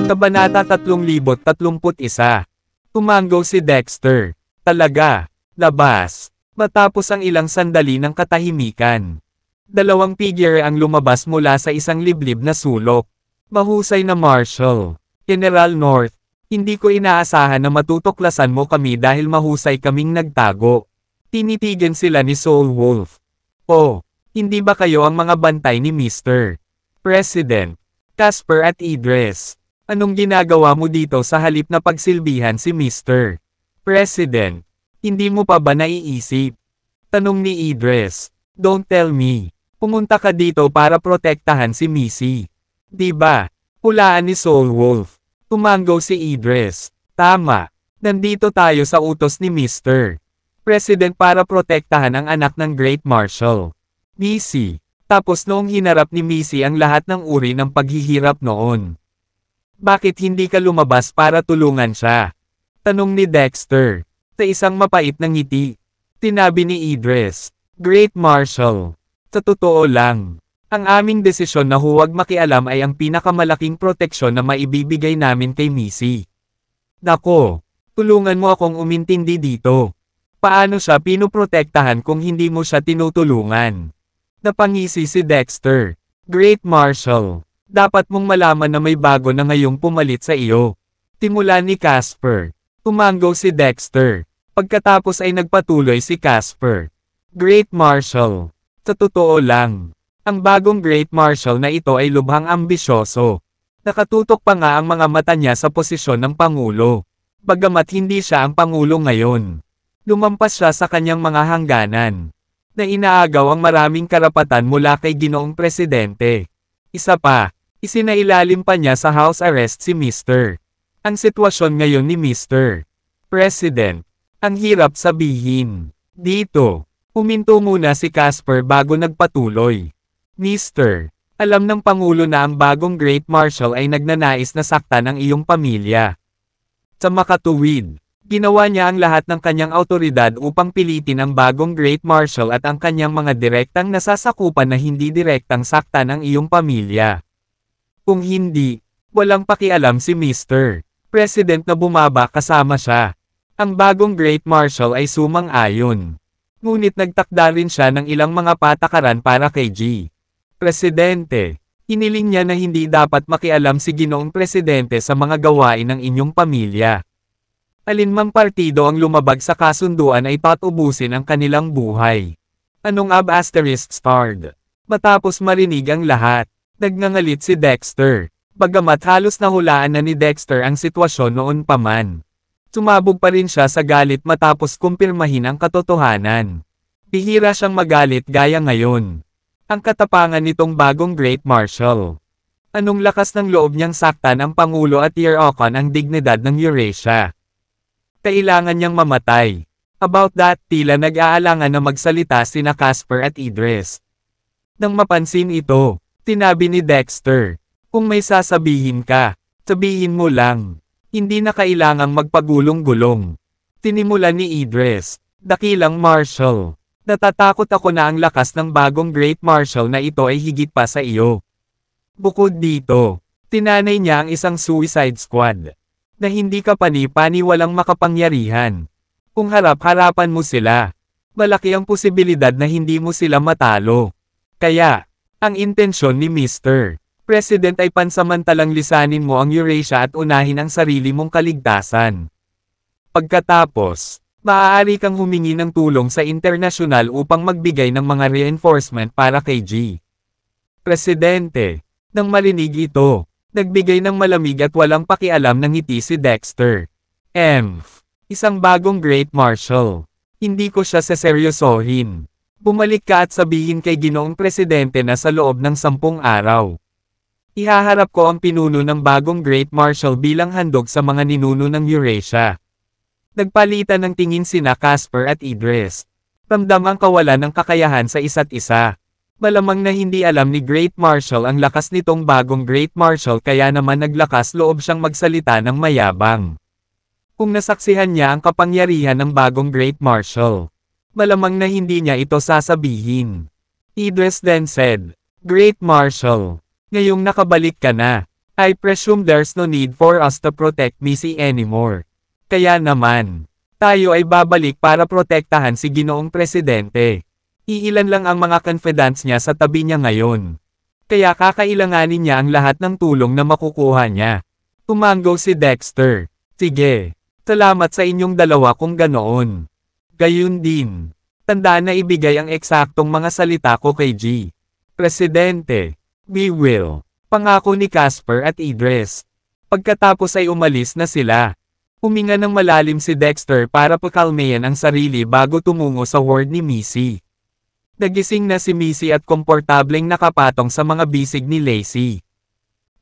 Kabanata 3031. Tumango si Dexter. Talaga. Labas. Matapos ang ilang sandali ng katahimikan. Dalawang figure ang lumabas mula sa isang liblib na sulok. Mahusay na Marshal. General North, hindi ko inaasahan na matutuklasan mo kami dahil mahusay kaming nagtago. Tinitigan sila ni Soul Wolf. Oh, hindi ba kayo ang mga bantay ni Mr. President? Casper at Idris. Anong ginagawa mo dito sa halip na pagsilbihan si Mr. President? Hindi mo pa ba naiisip? Tanong ni Idris. Don't tell me. Pumunta ka dito para protektahan si Missy. Diba? Hulaan ni Soul Wolf. Tumango si Idris. Tama. Nandito tayo sa utos ni Mr. President para protektahan ang anak ng Great Marshal. Missy. Tapos noong hinarap ni Missy ang lahat ng uri ng paghihirap noon. Bakit hindi ka lumabas para tulungan siya? Tanong ni Dexter. Sa isang mapait na ngiti. Tinabi ni Idris. Great Marshal. Sa totoo lang. Ang aming desisyon na huwag makialam ay ang pinakamalaking proteksyon na maibibigay namin kay Missy. Nako. Tulungan mo akong umintindi dito. Paano siya pinoprotektahan kung hindi mo siya tinutulungan? Napangisi si Dexter. Great Marshal. Dapat mong malaman na may bago na ngayong pumalit sa iyo. Timula ni Casper. Tumango si Dexter. Pagkatapos ay nagpatuloy si Casper. Great Marshal. Sa totoo lang, ang bagong Great Marshal na ito ay lubhang ambisyoso. Nakatutok pa nga ang mga mata niya sa posisyon ng Pangulo. Bagamat hindi siya ang Pangulo ngayon. Lumampas siya sa kanyang mga hangganan. Na inaagaw ang maraming karapatan mula kay Ginoong Presidente. Isa pa. Isinailalim pa niya sa house arrest si Mr. Ang sitwasyon ngayon ni Mr. President. Ang hirap sabihin. Dito. Huminto muna si Casper bago nagpatuloy. Mr. Alam ng Pangulo na ang bagong Great Marshal ay nagnanais na saktan ang iyong pamilya. Sa makatuwid, ginawa niya ang lahat ng kanyang autoridad upang pilitin ang bagong Great Marshal at ang kanyang mga direktang nasasakupan na hindi direktang saktan ang iyong pamilya. Kung hindi, walang pakialam si Mr. President na bumaba kasama siya. Ang bagong Great Marshal ay sumang-ayon. Ngunit nagtakda rin siya ng ilang mga patakaran para kay G. Presidente. Hiniling niya na hindi dapat makialam si Ginoong Presidente sa mga gawain ng inyong pamilya. Alinmang partido ang lumabag sa kasunduan ay tatubusin ang kanilang buhay. Anong *****? Matapos marinig ang lahat. Nagngangalit si Dexter. Bagamat halos nahulaan na ni Dexter ang sitwasyon noon pa man. Sumabog pa rin siya sa galit matapos kumpirmahin ang katotohanan. Bihira siyang magalit gaya ngayon. Ang katapangan nitong bagong Great Marshal. Anong lakas ng loob niyang saktan ang Pangulo at iarokon ang dignidad ng Eurasia. Kailangan niyang mamatay. About that, tila nag-aalangan na magsalita sina Casper at Idris. Nang mapansin ito, tinabi ni Dexter, kung may sasabihin ka, sabihin mo lang. Hindi na kailangang magpagulong-gulong. Tinimula ni Idris, dakilang Marshal. Natatakot ako na ang lakas ng bagong Great Marshal na ito ay higit pa sa iyo. Bukod dito, tinanay niya ang isang suicide squad. Na hindi ka pani-pani walang makapangyarihan. Kung harap-harapan mo sila, malaki ang posibilidad na hindi mo sila matalo. Kaya, ang intensyon ni Mr. President ay pansamantalang lisanin mo ang Eurasia at unahin ang sarili mong kaligtasan. Pagkatapos, maaari kang humingi ng tulong sa internasyonal upang magbigay ng mga reinforcement para kay G. Presidente. Nang marinig ito, nagbigay ng malamig at walang pakialam ng ngiti si Dexter. Isang bagong Great Marshal. Hindi ko siya seseryosohin. Bumalik ka at sabihin kay Ginoong Presidente na sa loob ng 10 araw. Ihaharap ko ang pinuno ng bagong Great Marshal bilang handog sa mga ninuno ng Eurasia. Nagpalitan ng tingin sina Casper at Idris. Ramdam ang kawalan ng kakayahan sa isa't isa. Malamang na hindi alam ni Great Marshal ang lakas nitong bagong Great Marshal kaya naman naglakas loob siyang magsalita ng mayabang. Kung nasaksihan niya ang kapangyarihan ng bagong Great Marshal, malamang na hindi niya ito sasabihin. Idris then said, Great Marshal, Ngayong nakabalik ka na, I presume there's no need for us to protect Missy anymore. Kaya naman, tayo ay babalik para protektahan si Ginoong Presidente. Iilan lang ang mga confidants niya sa tabi niya ngayon. Kaya kakailanganin niya ang lahat ng tulong na makukuha niya. Tumango si Dexter. Sige, salamat sa inyong dalawa kung ganoon. Gayun din, tandaan na ibigay ang eksaktong mga salita ko kay G. Presidente, we will. Pangako ni Casper at Idris. Pagkatapos ay umalis na sila. Huminga ng malalim si Dexter para pakalmayan ang sarili bago tumungo sa ward ni Missy. Nagising na si Missy at komportableng nakapatong sa mga bisig ni Lacey.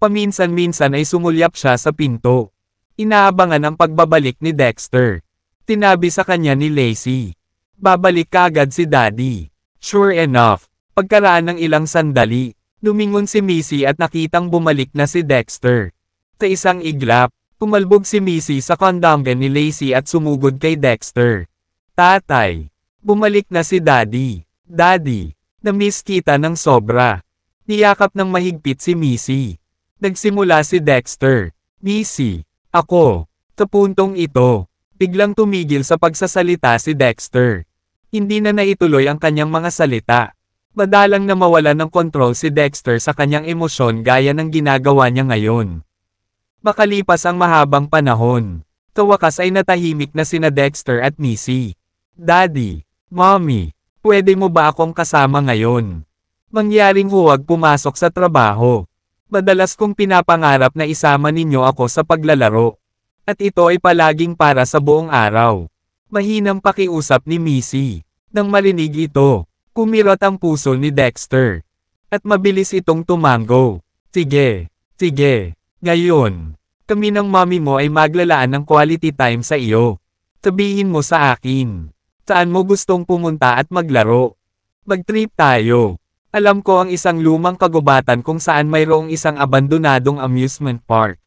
Paminsan-minsan ay sumulyap siya sa pinto. Inaabangan ang pagbabalik ni Dexter. Tinabi sa kanya ni Lacey. Babalik kaagad si Daddy. Sure enough, pagkaraan ng ilang sandali, lumingon si Missy at nakitang bumalik na si Dexter. Sa isang iglap, tumalbog si Missy sa kondongan ni Lacey at sumugod kay Dexter. Tatay, bumalik na si Daddy. Daddy, na-miss kita ng sobra. Niyakap ng mahigpit si Missy. Nagsimula si Dexter. Missy, ako. Sa puntong ito, biglang tumigil sa pagsasalita si Dexter. Hindi na naituloy ang kanyang mga salita. Madalang na mawala ng kontrol si Dexter sa kanyang emosyon gaya ng ginagawa niya ngayon. Makalipas ang mahabang panahon, sa wakas ay natahimik na sina Dexter at Missy. Daddy, Mommy, pwede mo ba akong kasama ngayon? Mangyaring huwag pumasok sa trabaho. Madalas kong pinapangarap na isama ninyo ako sa paglalaro. At ito ay palaging para sa buong araw. Mahinang pakiusap ni Missy. Nang marinig ito, kumirot ang puso ni Dexter. At mabilis itong tumango. Sige, sige. Ngayon, kami ng mommy mo ay maglalaan ng quality time sa iyo. Sabihin mo sa akin. Saan mo gustong pumunta at maglaro? Mag-trip tayo. Alam ko ang isang lumang kagubatan kung saan mayroong isang abandonadong amusement park.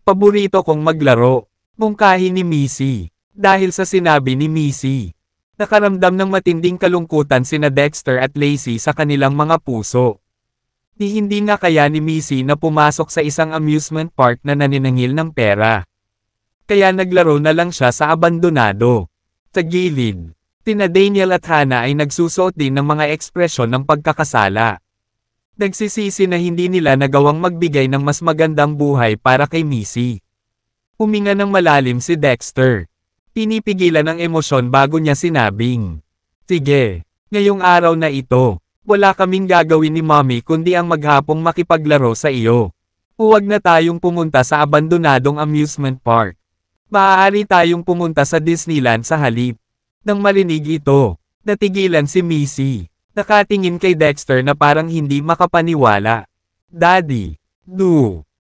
Paborito kong maglaro, mungkahi ni Missy. Dahil sa sinabi ni Missy, nakaramdam ng matinding kalungkutan sina Dexter at Lacey sa kanilang mga puso. Hindi nga kaya ni Missy na pumasok sa isang amusement park na naniningil ng pera. Kaya naglaro na lang siya sa abandonado. Sa gilid, tina Daniel at Hannah ay nagsusuot din ng mga ekspresyon ng pagkakasala. Nagsisisi na hindi nila nagawang magbigay ng mas magandang buhay para kay Missy. Huminga ng malalim si Dexter. Pinipigilan ang emosyon bago niya sinabing, sige, ngayong araw na ito, wala kaming gagawin ni Mommy kundi ang maghapong makipaglaro sa iyo. Huwag na tayong pumunta sa abandonadong amusement park. Maaari tayong pumunta sa Disneyland sa halip. Nang marinig ito, natigilan si Missy. Nakatingin kay Dexter na parang hindi makapaniwala. Daddy,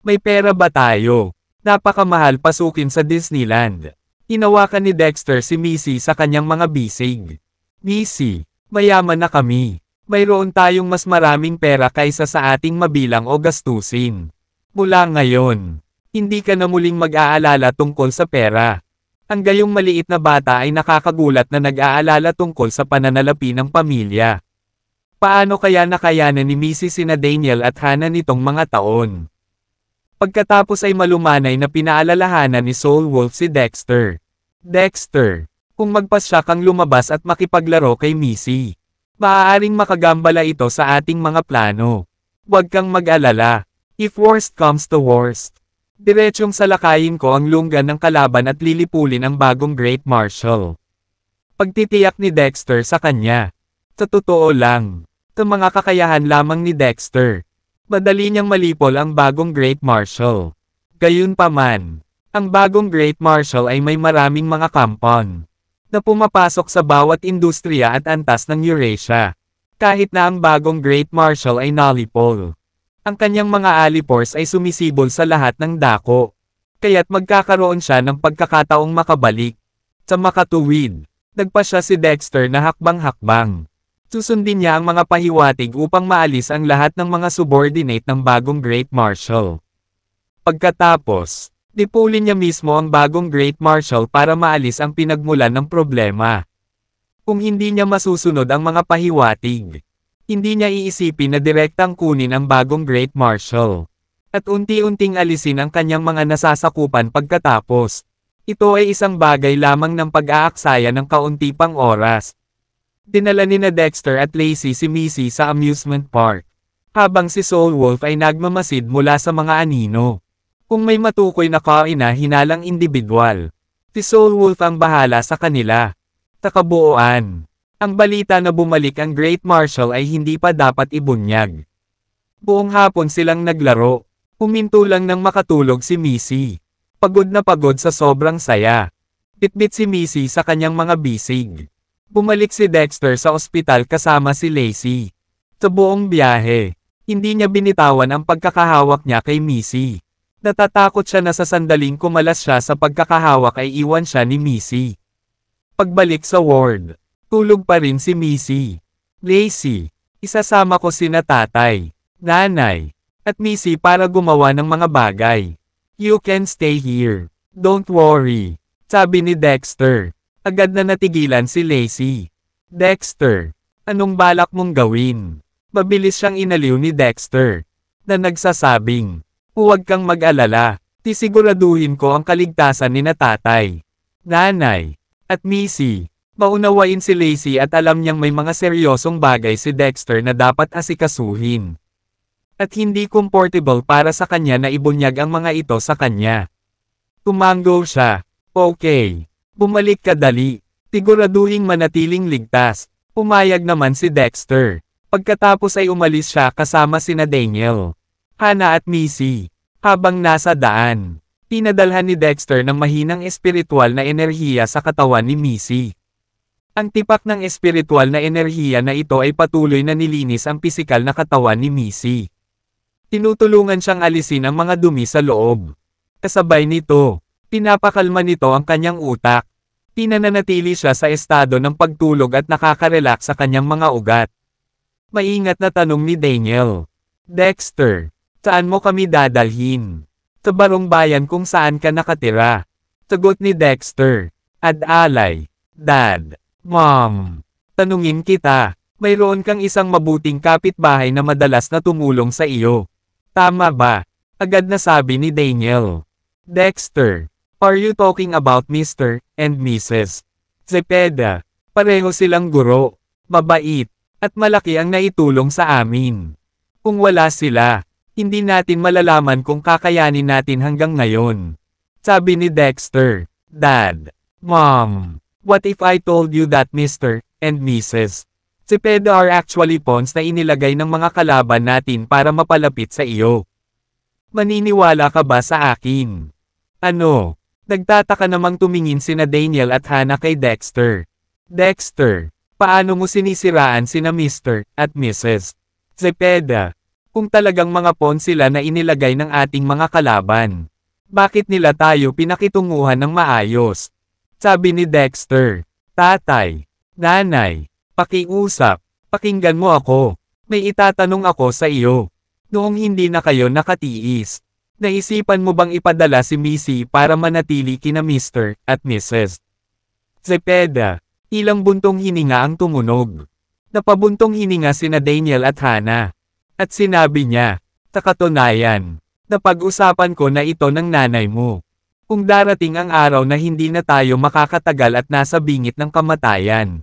may pera ba tayo? Napakamahal pasukin sa Disneyland. Hinawakan ni Dexter si Missy sa kanyang mga bisig. Missy, mayaman na kami. Mayroon tayong mas maraming pera kaysa sa ating mabilang o gastusin. Mula ngayon, hindi ka na muling mag-aalala tungkol sa pera. Ang gayong maliit na bata ay nakakagulat na nag-aalala tungkol sa pananalapi ng pamilya. Paano kaya nakayanan ni Missy sina Daniel at Hannah nitong mga taon? Pagkatapos ay malumanay na pinaalalahanan ni Soul Wolf si Dexter. Dexter, kung magpasya kang lumabas at makipaglaro kay Missy, maaaring makagambala ito sa ating mga plano. Huwag kang mag-alala. If worst comes to worst, diretsyong salakayin ko ang lunggan ng kalaban at lilipulin ang bagong Great Marshal. Pagtitiyak ni Dexter sa kanya. Sa totoo lang, sa mga kakayahan lamang ni Dexter, madali niyang malipol ang bagong Great Marshal. Gayunpaman, ang bagong Great Marshal ay may maraming mga kampon na pumapasok sa bawat industriya at antas ng Eurasia. Kahit na ang bagong Great Marshal ay nalipol, ang kanyang mga alipors ay sumisibol sa lahat ng dako. Kaya't magkakaroon siya ng pagkakataong makabalik. Sa makatuwid, nagpasya si Dexter na hakbang-hakbang. Susundin niya ang mga pahiwatig upang maalis ang lahat ng mga subordinate ng bagong Great Marshal. Pagkatapos, dipulin niya mismo ang bagong Great Marshal para maalis ang pinagmulan ng problema. Kung hindi niya masusunod ang mga pahiwatig, Hindi niya iisipin na direktang kunin ang bagong Great Marshal. At unti-unting alisin ang kanyang mga nasasakupan pagkatapos. Ito ay isang bagay lamang ng pag-aaksaya ng kaunti pang oras. Dinala nina Dexter at Lacey si Missy sa amusement park. Habang si Soul Wolf ay nagmamasid mula sa mga anino. Kung may matukoy na kaina hinalang individual, si Soul Wolf ang bahala sa kanila. Takabuoan. Ang balita na bumalik ang Great Marshal ay hindi pa dapat ibunyag. Buong hapon silang naglaro. Huminto lang nang makatulog si Missy. Pagod na pagod sa sobrang saya. Bitbit si Missy sa kanyang mga bisig. Bumalik si Dexter sa ospital kasama si Lacey. Sa buong biyahe, hindi niya binitawan ang pagkakahawak niya kay Missy. Natatakot siya na sa sandaling kumalas siya sa pagkakahawak ay iwan siya ni Missy. Pagbalik sa ward, tulog pa rin si Missy. Lacey, isasama ko sina tatay, nanay, at Missy para gumawa ng mga bagay. You can stay here. Don't worry, sabi ni Dexter. Agad na natigilan si Lacey. Dexter, anong balak mong gawin? Mabilis siyang inaliw ni Dexter, na nagsasabing, huwag kang mag-alala, sisiguraduhin ko ang kaligtasan ni na tatay, nanay, at Missy. Maunawain si Lacey at alam niyang may mga seryosong bagay si Dexter na dapat asikasuhin. At hindi comfortable para sa kanya na ibunyag ang mga ito sa kanya. Tumango siya. Okay. Bumalik ka dali. Siguraduhing manatiling ligtas. Pumayag naman si Dexter. Pagkatapos ay umalis siya kasama sina Daniel, Hannah at Missy. Habang nasa daan, pinadalhan ni Dexter ng mahinang espiritual na enerhiya sa katawan ni Missy. Ang tipak ng espiritual na enerhiya na ito ay patuloy na nilinis ang pisikal na katawan ni Missy. Tinutulungan siyang alisin ang mga dumi sa loob. Kasabay nito, pinapakalma nito ang kanyang utak. Pinananatili siya sa estado ng pagtulog at nakaka-relax sa kanyang mga ugat. Maingat na tanong ni Daniel. Dexter, saan mo kami dadalhin? Sa barong bayan kung saan ka nakatira. Sagot ni Dexter. Ad-alay. Dad. Mom. Tanungin kita. Mayroon kang isang mabuting kapitbahay na madalas na tumulong sa iyo. Tama ba? Agad na sabi ni Daniel. Dexter, are you talking about Mr. and Mrs. Zepeda? Pareho silang guro, mabait, at malaki ang naitulong sa amin. Kung wala sila, hindi natin malalaman kung kakayanin natin hanggang ngayon. Sabi ni Dexter. Dad, Mom, what if I told you that Mr. and Mrs. Zepeda are actually pawns na inilagay ng mga kalaban natin para mapalapit sa iyo? Maniniwala ka ba sa akin? Ano? Nagtataka namang tumingin sina Daniel at Hannah kay Dexter. Dexter, paano mo sinisiraan sina Mr. at Mrs. Zepeda? Kung talagang mga pawn sila na inilagay ng ating mga kalaban, bakit nila tayo pinakitunguhan ng maayos? Sabi ni Dexter. Tatay, nanay, pakiusap, pakinggan mo ako. May itatanong ako sa iyo. Noong hindi na kayo nakatiis, naisipan mo bang ipadala si Missy para manatili kina Mr. at Mrs. Zepeda? Ilang buntong hininga ang tumunog. Napabuntong hininga sina Daniel at Hannah. At sinabi niya, sa katunayan, napag-usapan ko na ito ng nanay mo. Kung darating ang araw na hindi na tayo makakatagal at nasa bingit ng kamatayan,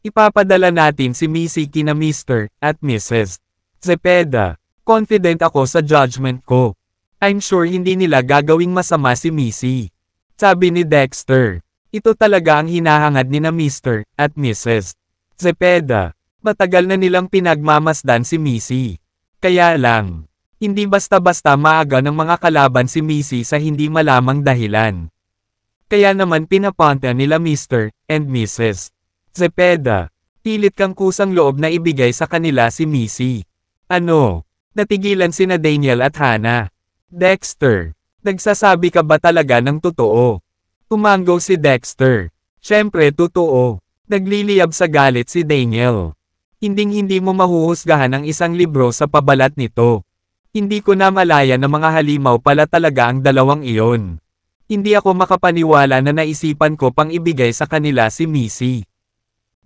ipapadala natin si Missy kina Mr. at Mrs. Zepeda. Confident ako sa judgment ko. I'm sure hindi nila gagawing masama si Missy. Sabi ni Dexter. Ito talaga ang hinahangad ni na Mr. at Mrs. Zepeda. Matagal na nilang pinagmamasdan si Missy. Kaya lang, hindi basta-basta maaga ng mga kalaban si Missy sa hindi malamang dahilan. Kaya naman pinapunta nila Mr. and Mrs. Zepeda. Pilit kang kusang loob na ibigay sa kanila si Missy. Ano? Natigilan sina Daniel at Hannah. Dexter, nagsasabi ka ba talaga ng totoo? Tumango si Dexter. Siyempre totoo. Nagliliyab sa galit si Daniel. Hinding-hindi mo mahuhusgahan ang isang libro sa pabalat nito. Hindi ko na malaya na mga halimaw pala talaga ang dalawang iyon. Hindi ako makapaniwala na naisipan ko pang ibigay sa kanila si Missy.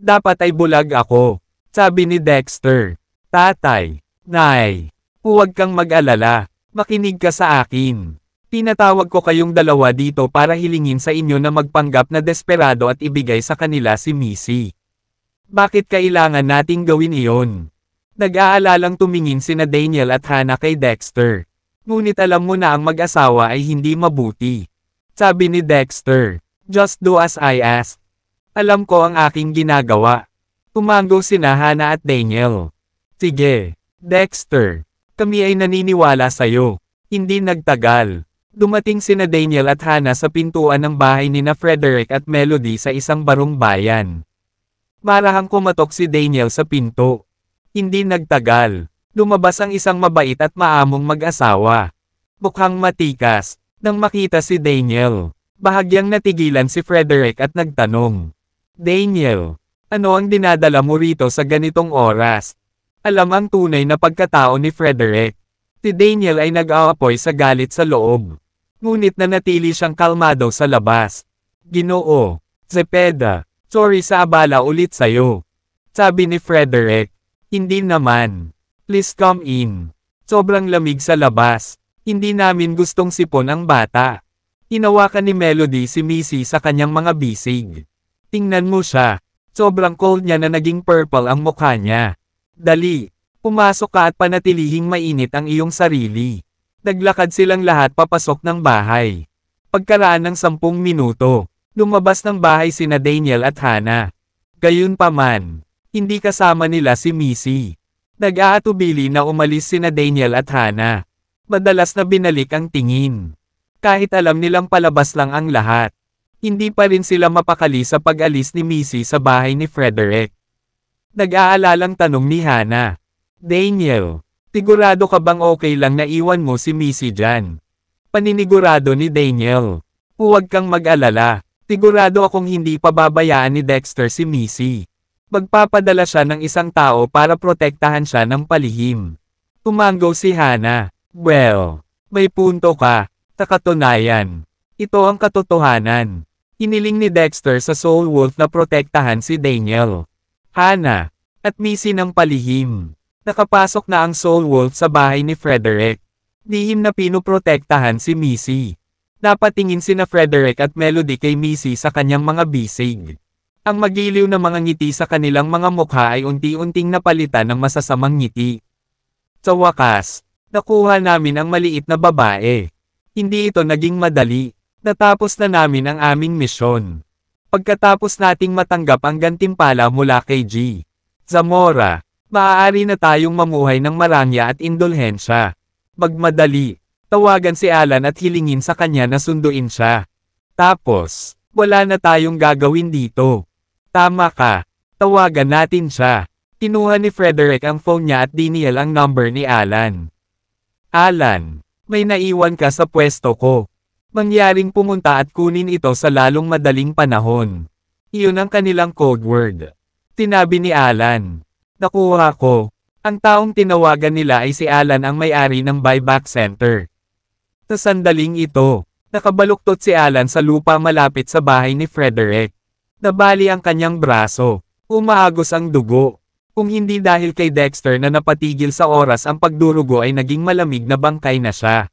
Dapat ay bulag ako. Sabi ni Dexter. Tatay. Nay. Huwag kang mag-alala. Makinig ka sa akin. Tinatawag ko kayong dalawa dito para hilingin sa inyo na magpanggap na desperado at ibigay sa kanila si Missy. Bakit kailangan nating gawin iyon? Nag-aalalang tumingin sina Daniel at Hannah kay Dexter. Ngunit alam mo na ang mag-asawa ay hindi mabuti. Sabi ni Dexter. Just do as I ask. Alam ko ang aking ginagawa. Tumango sina Hannah at Daniel. Sige, Dexter. Kami ay naniniwala sa'yo. Hindi nagtagal. Dumating sina Daniel at Hannah sa pintuan ng bahay nina Frederick at Melody sa isang barong bayan. Marahang kumatok si Daniel sa pinto. Hindi nagtagal. Lumabas ang isang mabait at maamong mag-asawa. Mukhang matikas. Nang makita si Daniel, bahagyang natigilan si Frederick at nagtanong. Daniel, ano ang dinadala mo rito sa ganitong oras? Alam ang tunay na pagkatao ni Frederick. Si Daniel ay nag-aapoy sa galit sa loob. Ngunit nanatili siyang kalmado sa labas. Ginoo, Zepeda, sorry sa abala ulit sayo. Sabi ni Frederick. Hindi naman. Please come in. Sobrang lamig sa labas. Hindi namin gustong sipon ang bata. Hinawakan ni Melody si Missy sa kanyang mga bisig. Tingnan mo siya. Sobrang cold niya na naging purple ang mukha niya. Dali. Pumasok ka at panatilihing mainit ang iyong sarili. Naglakad silang lahat papasok ng bahay. Pagkaraan ng 10 minuto, lumabas ng bahay sina Daniel at Hannah. Gayunpaman, hindi kasama nila si Missy. Nag-aatubili na umalis sina Daniel at Hannah. Madalas na binalik ang tingin. Kahit alam nilang palabas lang ang lahat. Hindi pa rin sila mapakali sa pag-alis ni Missy sa bahay ni Frederick. Nag-aalalang tanong ni Hannah. Daniel, sigurado ka bang okay lang na iwan mo si Missy dyan? Paninigurado ni Daniel. Huwag kang mag-alala. Sigurado akong hindi pababayaan ni Dexter si Missy. Magpapadala siya ng isang tao para protektahan siya ng palihim. Tumango si Hannah. Well, may punto ka. Sa katunayan, ito ang katotohanan. Hiniling ni Dexter sa Soul Wolf na protektahan si Daniel, Hannah, at Missy ng palihim. Nakapasok na ang Soul Wolf sa bahay ni Frederick. Lihim na pinoprotektahan si Missy. Napatingin sina Frederick at Melody kay Missy sa kanyang mga bisig. Ang magiliw na mga ngiti sa kanilang mga mukha ay unti-unting napalitan ng masasamang ngiti. Sa wakas, nakuha namin ang maliit na babae. Hindi ito naging madali. Natapos na namin ang aming misyon. Pagkatapos nating matanggap ang gantimpala mula kay G. Zamora, maaari na tayong mamuhay ng marangya at indulhensya. Magmadali, tawagan si Alan at hilingin sa kanya na sunduin siya. Tapos, wala na tayong gagawin dito. Tama ka, tawagan natin siya. Kinuha ni Frederick ang phone niya at dinial ang number ni Alan. Alan, may naiwan ka sa pwesto ko. Mangyaring pumunta at kunin ito sa lalong madaling panahon. Iyon ang kanilang code word. Tinabi ni Alan. Nakuha ko. Ang taong tinawagan nila ay si Alan ang may-ari ng buyback center. Sa sandaling ito, nakabaluktot si Alan sa lupa malapit sa bahay ni Frederick. Nabali ang kanyang braso. Umaagos ang dugo. Kung hindi dahil kay Dexter na napatigil sa oras ang pagdurugo ay naging malamig na bangkay na siya.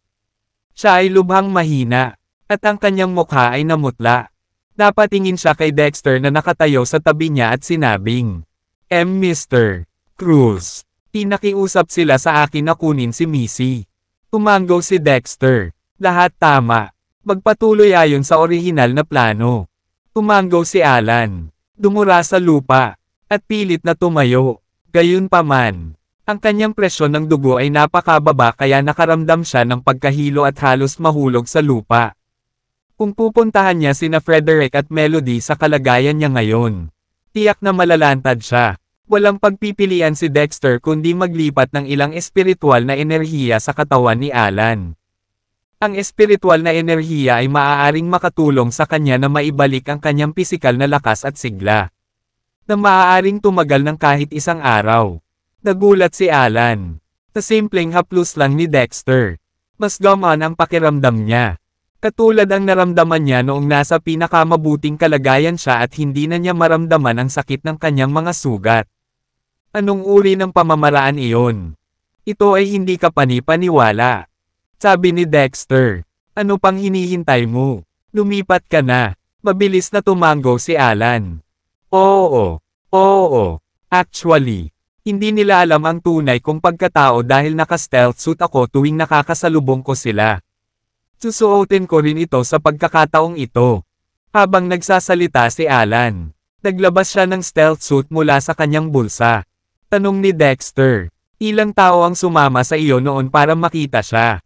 Siya ay lubhang mahina, at ang kanyang mukha ay namutla. Napatingin siya kay Dexter na nakatayo sa tabi niya at sinabing, Mr. Cruz, pinakiusap sila sa akin na kunin si Missy. Tumango si Dexter. Lahat tama. Magpatuloy ayon sa orihinal na plano. Tumango si Alan. Dumura sa lupa, at pilit na tumayo. Gayunpaman, ang kanyang presyon ng dugo ay napakababa kaya nakaramdam siya ng pagkahilo at halos mahulog sa lupa. Kung pupuntahan niya sina Frederick at Melody sa kalagayan niya ngayon, tiyak na malalantad siya. Walang pagpipilian si Dexter kundi maglipat ng ilang espiritual na enerhiya sa katawan ni Alan. Ang espiritual na enerhiya ay maaaring makatulong sa kanya na maibalik ang kanyang pisikal na lakas at sigla. Na maaaring tumagal ng kahit isang araw. Nagulat si Alan. Sa simpleng haplos lang ni Dexter. Mas gamaan ang pakiramdam niya. Katulad ang naramdaman niya noong nasa pinakamabuting kalagayan siya at hindi na niya maramdaman ang sakit ng kanyang mga sugat. Anong uri ng pamamaraan iyon? Ito ay hindi ka panipaniwala. Sabi ni Dexter. Ano pang hinihintay mo? Lumipat ka na. Mabilis na tumango si Alan. Oo. Actually, hindi nila alam ang tunay kong pagkatao dahil naka-stealth suit ako tuwing nakakasalubong ko sila. Susuotin ko rin ito sa pagkakataong ito. Habang nagsasalita si Alan, naglabas siya ng stealth suit mula sa kanyang bulsa. Tanong ni Dexter, ilang tao ang sumama sa iyo noon para makita siya?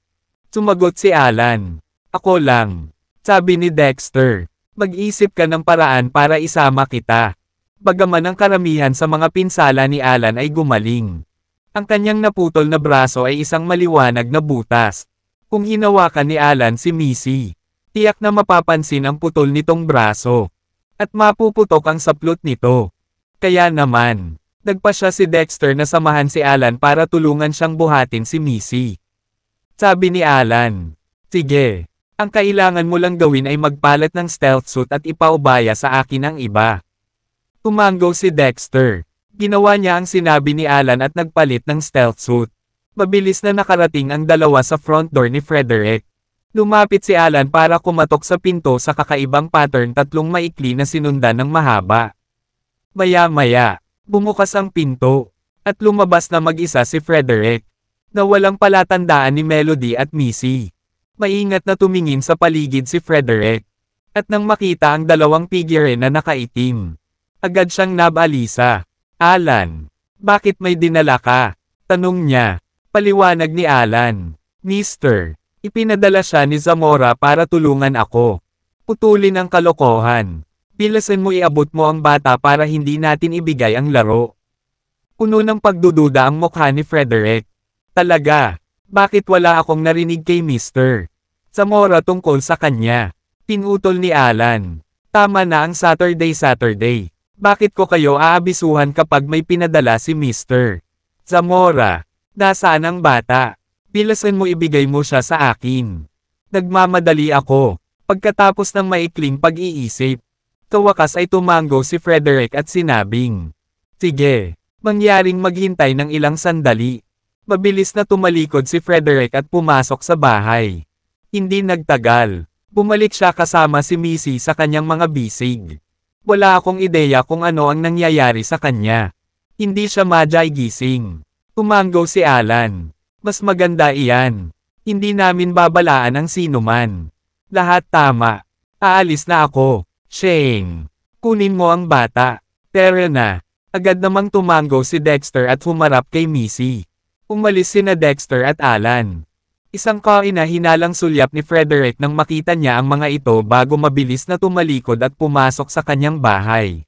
Sumagot si Alan, ako lang. Sabi ni Dexter, mag-isip ka ng paraan para isama kita. Bagaman ang karamihan sa mga pinsala ni Alan ay gumaling. Ang kanyang naputol na braso ay isang maliwanag na butas. Kung hinawakan ni Alan si Missy, tiyak na mapapansin ang putol nitong braso. At mapuputok ang saplot nito. Kaya naman, nagpasya si Dexter na samahan si Alan para tulungan siyang buhatin si Missy. Sabi ni Alan, sige, ang kailangan mo lang gawin ay magpalit ng stealth suit at ipaubaya sa akin ang iba. Tumango si Dexter. Ginawa niya ang sinabi ni Alan at nagpalit ng stealth suit. Mabilis na nakarating ang dalawa sa front door ni Frederick. Lumapit si Alan para kumatok sa pinto sa kakaibang pattern, tatlong maikli na sinundan ng mahaba. Maya-maya, bumukas ang pinto, at lumabas na mag-isa si Frederick, na walang palatandaan ni Melody at Missy. Maingat na tumingin sa paligid si Frederick, at nang makita ang dalawang figure na nakaitim, agad siyang nabalisa. Alan, bakit may dinala ka? Tanong niya. Paliwanag ni Alan. Mister, ipinadala siya ni Zamora para tulungan ako. Putulin ang kalokohan. Bilasan mo, iabot mo ang bata para hindi natin ibigay ang laro. Puno ng pagdududa ang mukha ni Frederick. Talaga, bakit wala akong narinig kay Mister Zamora tungkol sa kanya? Pinutol ni Alan. Tama na ang Saturday. Bakit ko kayo aabisuhan kapag may pinadala si Mr. Zamora? Nasaan ang bata? Bilasan mo, ibigay mo siya sa akin. Nagmamadali ako. Pagkatapos ng maikling pag-iisip, kawakas ay tumango si Frederick at sinabing, sige, mangyaring maghintay ng ilang sandali. Mabilis na tumalikod si Frederick at pumasok sa bahay. Hindi nagtagal. Bumalik siya kasama si Missy sa kanyang mga bisig. Wala akong ideya kung ano ang nangyayari sa kanya. Hindi siya madyay gising. Tumango si Alan. Mas maganda iyan. Hindi namin babalaan ang sinuman. Lahat tama. Aalis na ako. Shane, kunin mo ang bata. Tara na. Agad namang tumango si Dexter at humarap kay Missy. Umalis sina Dexter at Alan. Isang kahina-hinalang sulyap ni Frederick nang makita niya ang mga ito bago mabilis na tumalikod at pumasok sa kanyang bahay.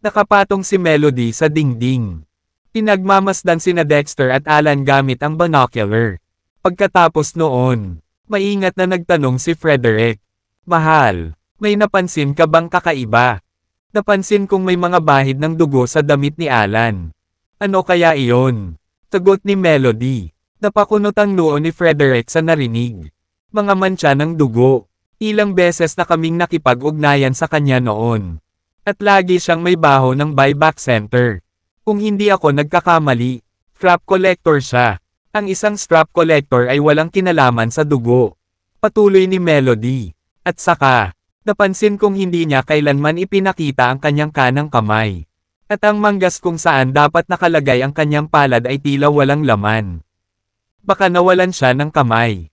Nakapatong si Melody sa dingding. Pinagmamasdan sina Dexter at Alan gamit ang binocular. Pagkatapos noon, maingat na nagtanong si Frederick. Mahal, may napansin ka bang kakaiba? Napansin kong may mga bahid ng dugo sa damit ni Alan. Ano kaya iyon? Sagot ni Melody. Napakunot ang noo ni Frederick sa narinig. Mga mantsa ng dugo. Ilang beses na kaming nakipag-ugnayan sa kanya noon. At lagi siyang may baho ng buyback center. Kung hindi ako nagkakamali, strap collector siya. Ang isang strap collector ay walang kinalaman sa dugo. Patuloy ni Melody. At saka, napansin kong hindi niya kailanman ipinakita ang kanyang kanang kamay. At ang manggas kung saan dapat nakalagay ang kanyang palad ay tila walang laman. Baka nawalan siya ng kamay.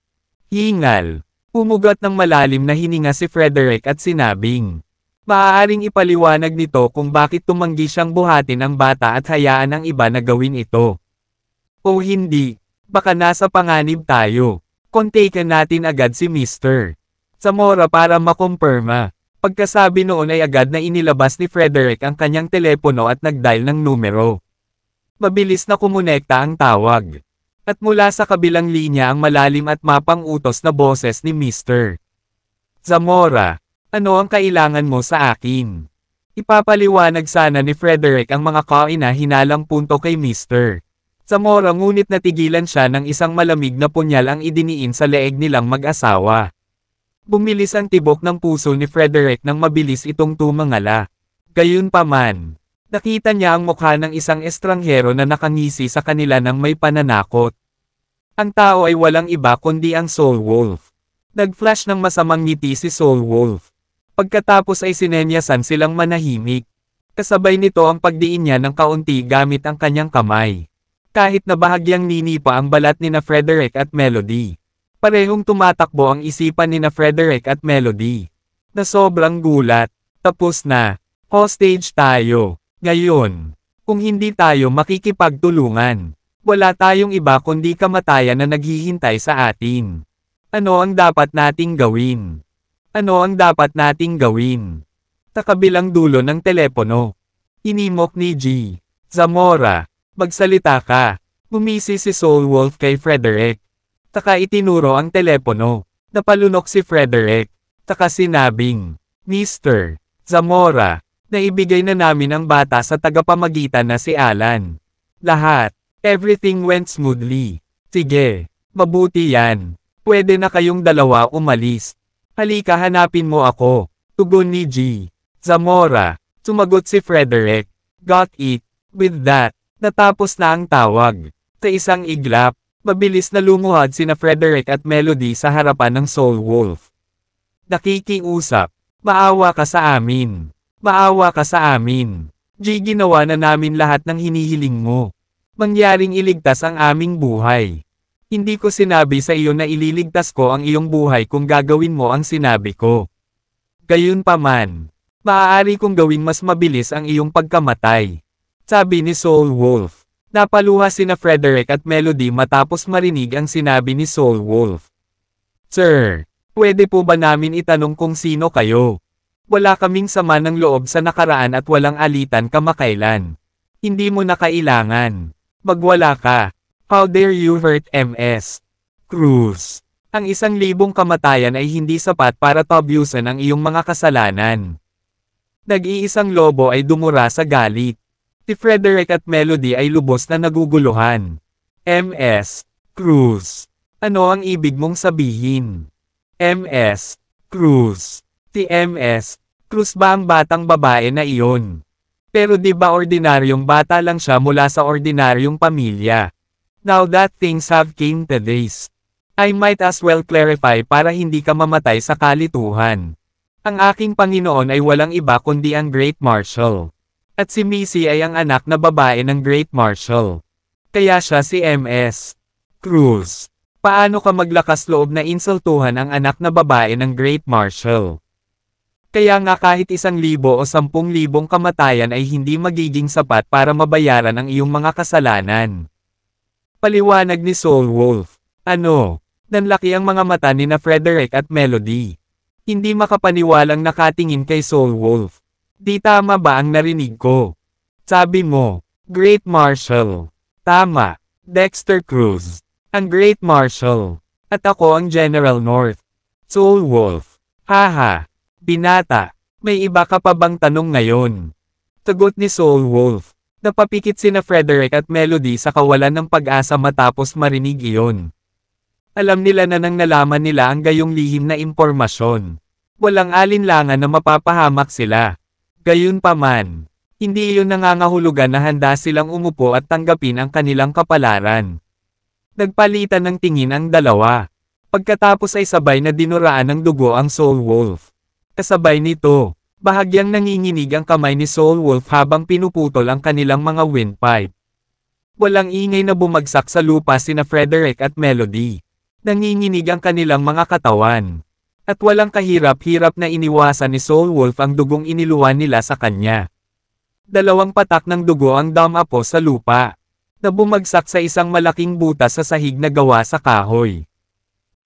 Hingal. Pumugat ng malalim na hininga si Frederick at sinabing, maaaring ipaliwanag nito kung bakit tumanggi siyang buhatin ang bata at hayaan ang iba na gawin ito. O hindi, baka nasa panganib tayo. Kontakin natin agad si Mr. Zamora para makumpirma. Pagkasabi noon ay agad na inilabas ni Frederick ang kanyang telepono at nagdial ng numero. Mabilis na kumonekta ang tawag. At mula sa kabilang linya ang malalim at mapang-utos na boses ni Mr. Zamora. Ano ang kailangan mo sa akin? Ipapaliwanag sana ni Frederick ang mga kahina-hinalang punto kay Mr. Zamora, ngunit natigilan siya ng isang malamig na punyal ang idiniin sa leeg nilang mag-asawa. Bumilis ang tibok ng puso ni Frederick nang mabilis itong tumangala. Gayunpaman, Nakita niya ang mukha ng isang estranghero na nakangisi sa kanila ng may pananakot. Ang tao ay walang iba kundi ang Soul Wolf. Nag-flash ng masamang ngiti si Soul Wolf. Pagkatapos ay sinenyasan silang manahimik. Kasabay nito ang pagdiin niya ng kaunti gamit ang kanyang kamay. Kahit na bahagyang nini pa ang balat ni na Frederick at Melody. Parehong tumatakbo ang isipan ni na Frederick at Melody. Na sobrang gulat. Tapos na. Hostage tayo. Ngayon, kung hindi tayo makikipagtulungan, wala tayong iba kundi kamatayan na naghihintay sa atin. Ano ang dapat nating gawin? Ano ang dapat nating gawin? Sa kabilang dulo ng telepono. Inimok ni G. Zamora, magsalita ka. Bumisi si Soul Wolf kay Frederick. Taka itinuro ang telepono. Napalunok si Frederick. Taka sinabing, Mr. Zamora, naibigay na namin ang bata sa tagapamagitan na si Alan. Lahat. Everything went smoothly. Sige, mabuti yan. Pwede na kayong dalawa umalis. Halika hanapin mo ako. Tugon ni G. Zamora. Sumagot si Frederick. Got it. With that, natapos na ang tawag. Sa isang iglap, mabilis na lumuhad sina Frederick at Melody sa harapan ng Soul Wolf. Nakikiusap. Maawa ka sa amin. Maawa ka sa amin. G, ginawa na namin lahat ng hinihiling mo. Mangyaring iligtas ang aming buhay. Hindi ko sinabi sa iyo na ililigtas ko ang iyong buhay kung gagawin mo ang sinabi ko. Gayunpaman, maaari kong gawing mas mabilis ang iyong pagkamatay. Sabi ni Soul Wolf. Napaluha sina Frederick at Melody matapos marinig ang sinabi ni Soul Wolf. Sir, pwede po ba namin itanong kung sino kayo? Wala kaming sama ng loob sa nakaraan at walang alitan kamakailan. Hindi mo na kailangan. Magwala ka. How dare you hurt MS Cruz? Ang 1,000 kamatayan ay hindi sapat para tabyusan ang iyong mga kasalanan. Nag-iisang lobo ay dumura sa galit. Si Frederick at Melody ay lubos na naguguluhan. MS Cruz. Ano ang ibig mong sabihin? MS Cruz. Si MS Cruz ba ang batang babae na iyon? Pero di ba ordinaryong bata lang siya mula sa ordinaryong pamilya? Now that things have came to this, I might as well clarify para hindi ka mamatay sa kalituhan. Ang aking Panginoon ay walang iba kundi ang Great Marshal. At si Missy ay ang anak na babae ng Great Marshal. Kaya siya si MS Cruz. Paano ka maglakas loob na insultuhan ang anak na babae ng Great Marshal? Kaya nga kahit 1,000 o 10,000 kamatayan ay hindi magiging sapat para mabayaran ang iyong mga kasalanan. Paliwanag ni Soul Wolf. Ano? Nanlaki ang mga mata ni na Frederick at Melody. Hindi makapaniwalang nakatingin kay Soul Wolf. Di tama ba ang narinig ko? Sabi mo, Great Marshal. Tama, Dexter Cruz. Ang Great Marshal. At ako ang General North. Soul Wolf. Haha. Binata, may iba ka pa bang tanong ngayon? Sagot ni Soul Wolf. Napapikit sina Frederick at Melody sa kawalan ng pag-asa matapos marinig iyon. Alam nila na nang nalaman nila ang gayong lihim na impormasyon. Walang alinlangan na mapapahamak sila. Gayunpaman, hindi iyon nangangahulugan na handa silang umupo at tanggapin ang kanilang kapalaran. Nagpalitan ng tingin ang dalawa. Pagkatapos ay sabay na dinuraan ng dugo ang Soul Wolf. Kasabay nito, bahagyang nanginginig ang kamay ni Soul Wolf habang pinuputol ang kanilang mga windpipe. Walang ingay na bumagsak sa lupa sina Frederick at Melody. Nanginginig ang kanilang mga katawan. At walang kahirap-hirap na iniwasan ni Soul Wolf ang dugong iniluwan nila sa kanya. 2 patak ng dugo ang damapo sa lupa, na bumagsak sa isang malaking butas sa sahig na gawa sa kahoy.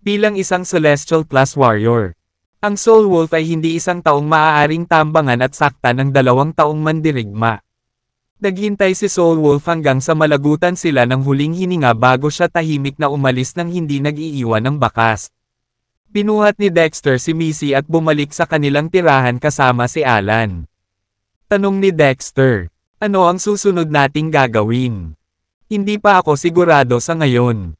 Bilang isang Celestial Class Warrior, ang Soul Wolf ay hindi 1 taong maaaring tambangan at sakta ng 2 taong mandirigma. Naghintay si Soul Wolf hanggang sa malagutan sila ng huling hininga bago siya tahimik na umalis nang hindi nag-iiwan ng bakas. Binuhat ni Dexter si Missy at bumalik sa kanilang tirahan kasama si Alan. Tanong ni Dexter, ano ang susunod nating gagawin? Hindi pa ako sigurado sa ngayon.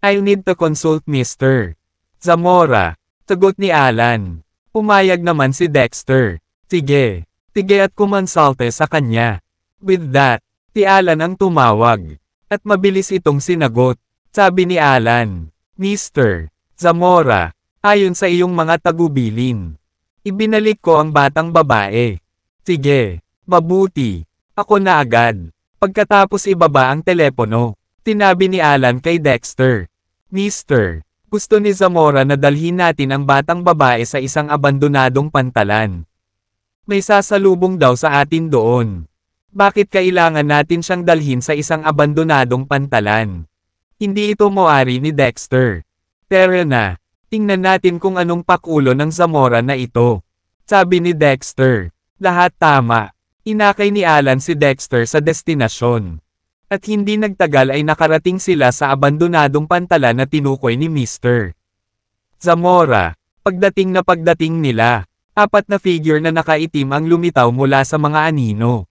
I'll need to consult Mr. Zamora. Sagot ni Alan. Pumayag naman si Dexter. Sige at kumonsulte sa kanya. With that, si Alan ang tumawag. At mabilis itong sinagot. Sabi ni Alan, Mr. Zamora, ayon sa iyong mga tagubilin. Ibinalik ko ang batang babae. Sige, mabuti. Ako na agad. Pagkatapos ibaba ang telepono, tinabi ni Alan kay Dexter. Mister, gusto ni Zamora na dalhin natin ang batang babae sa isang abandonadong pantalan. May sasalubong daw sa atin doon. Bakit kailangan natin siyang dalhin sa isang abandonadong pantalan? Hindi ito moari ni Dexter. Pero na, tingnan natin kung anong pakulo ng Zamora na ito. Sabi ni Dexter. Lahat tama. Inakay ni Alan si Dexter sa destinasyon. At hindi nagtagal ay nakarating sila sa abandonadong pantalan na tinukoy ni Mr. Zamora. Pagdating nila, 4 na figure na nakaitim ang lumitaw mula sa mga anino.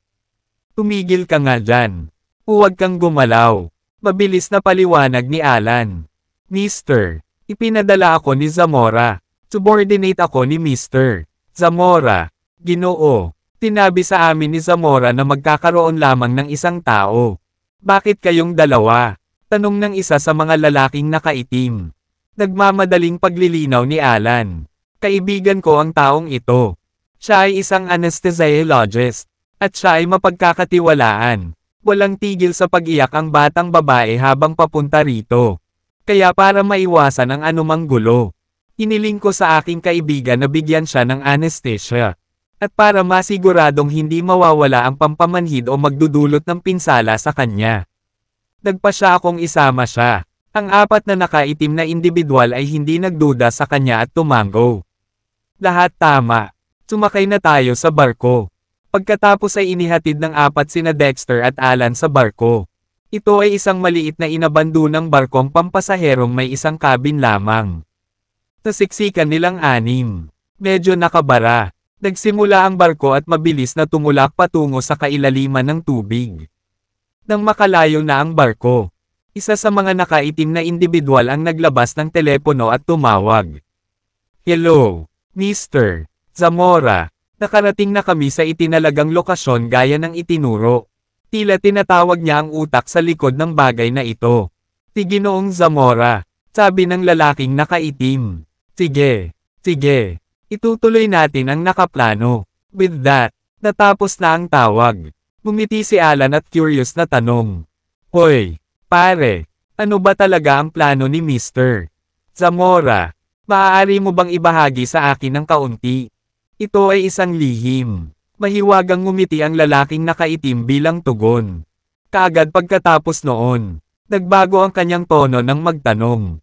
Tumigil ka nga dyan. Huwag kang gumalaw. Mabilis na paliwanag ni Alan. Mister, ipinadala ako ni Zamora. Subordinate ako ni Mr. Zamora. Ginoo. Tinabi sa amin ni Zamora na magkakaroon lamang ng isang tao. Bakit kayong dalawa? Tanong ng isa sa mga lalaking nakaitim. Nagmamadaling paglilinaw ni Alan. Kaibigan ko ang taong ito. Siya ay isang anesthesiologist. At siya ay mapagkakatiwalaan. Walang tigil sa pag-iyak ang batang babae habang papunta rito. Kaya para maiwasan ang anumang gulo, hiniling ko sa aking kaibigan na bigyan siya ng anesthesia. At para masiguradong hindi mawawala ang pampamanhid o magdudulot ng pinsala sa kanya. Nagpa siya akong isama siya. Ang 4 na nakaitim na individual ay hindi nagduda sa kanya at tumango. Lahat tama. Sumakay na tayo sa barko. Pagkatapos ay inihatid ng 4 sina Dexter at Alan sa barko. Ito ay isang maliit na inabandonang barkong pampasaherong may isang cabin lamang. Nasiksikan nilang 6. Medyo nakabara. Nagsimula ang barko at mabilis na tumulak patungo sa kailaliman ng tubig. Nang makalayo na ang barko, isa sa mga nakaitim na individual ang naglabas ng telepono at tumawag. Hello, Mr. Zamora. Nakarating na kami sa itinalagang lokasyon gaya ng itinuro. Tila tinatawag niya ang utak sa likod ng bagay na ito. Si Ginoong Zamora, sabi ng lalaking nakaitim. Sige, sige. Itutuloy natin ang nakaplano. With that, natapos na ang tawag. Ngumiti si Alan at curious na tanong. Hoy, pare, ano ba talaga ang plano ni Mr. Zamora? Maaari mo bang ibahagi sa akin ng kaunti? Ito ay isang lihim. Mahiwagang ngumiti ang lalaking nakaitim bilang tugon. Kaagad pagkatapos noon, nagbago ang kanyang tono ng magtanong.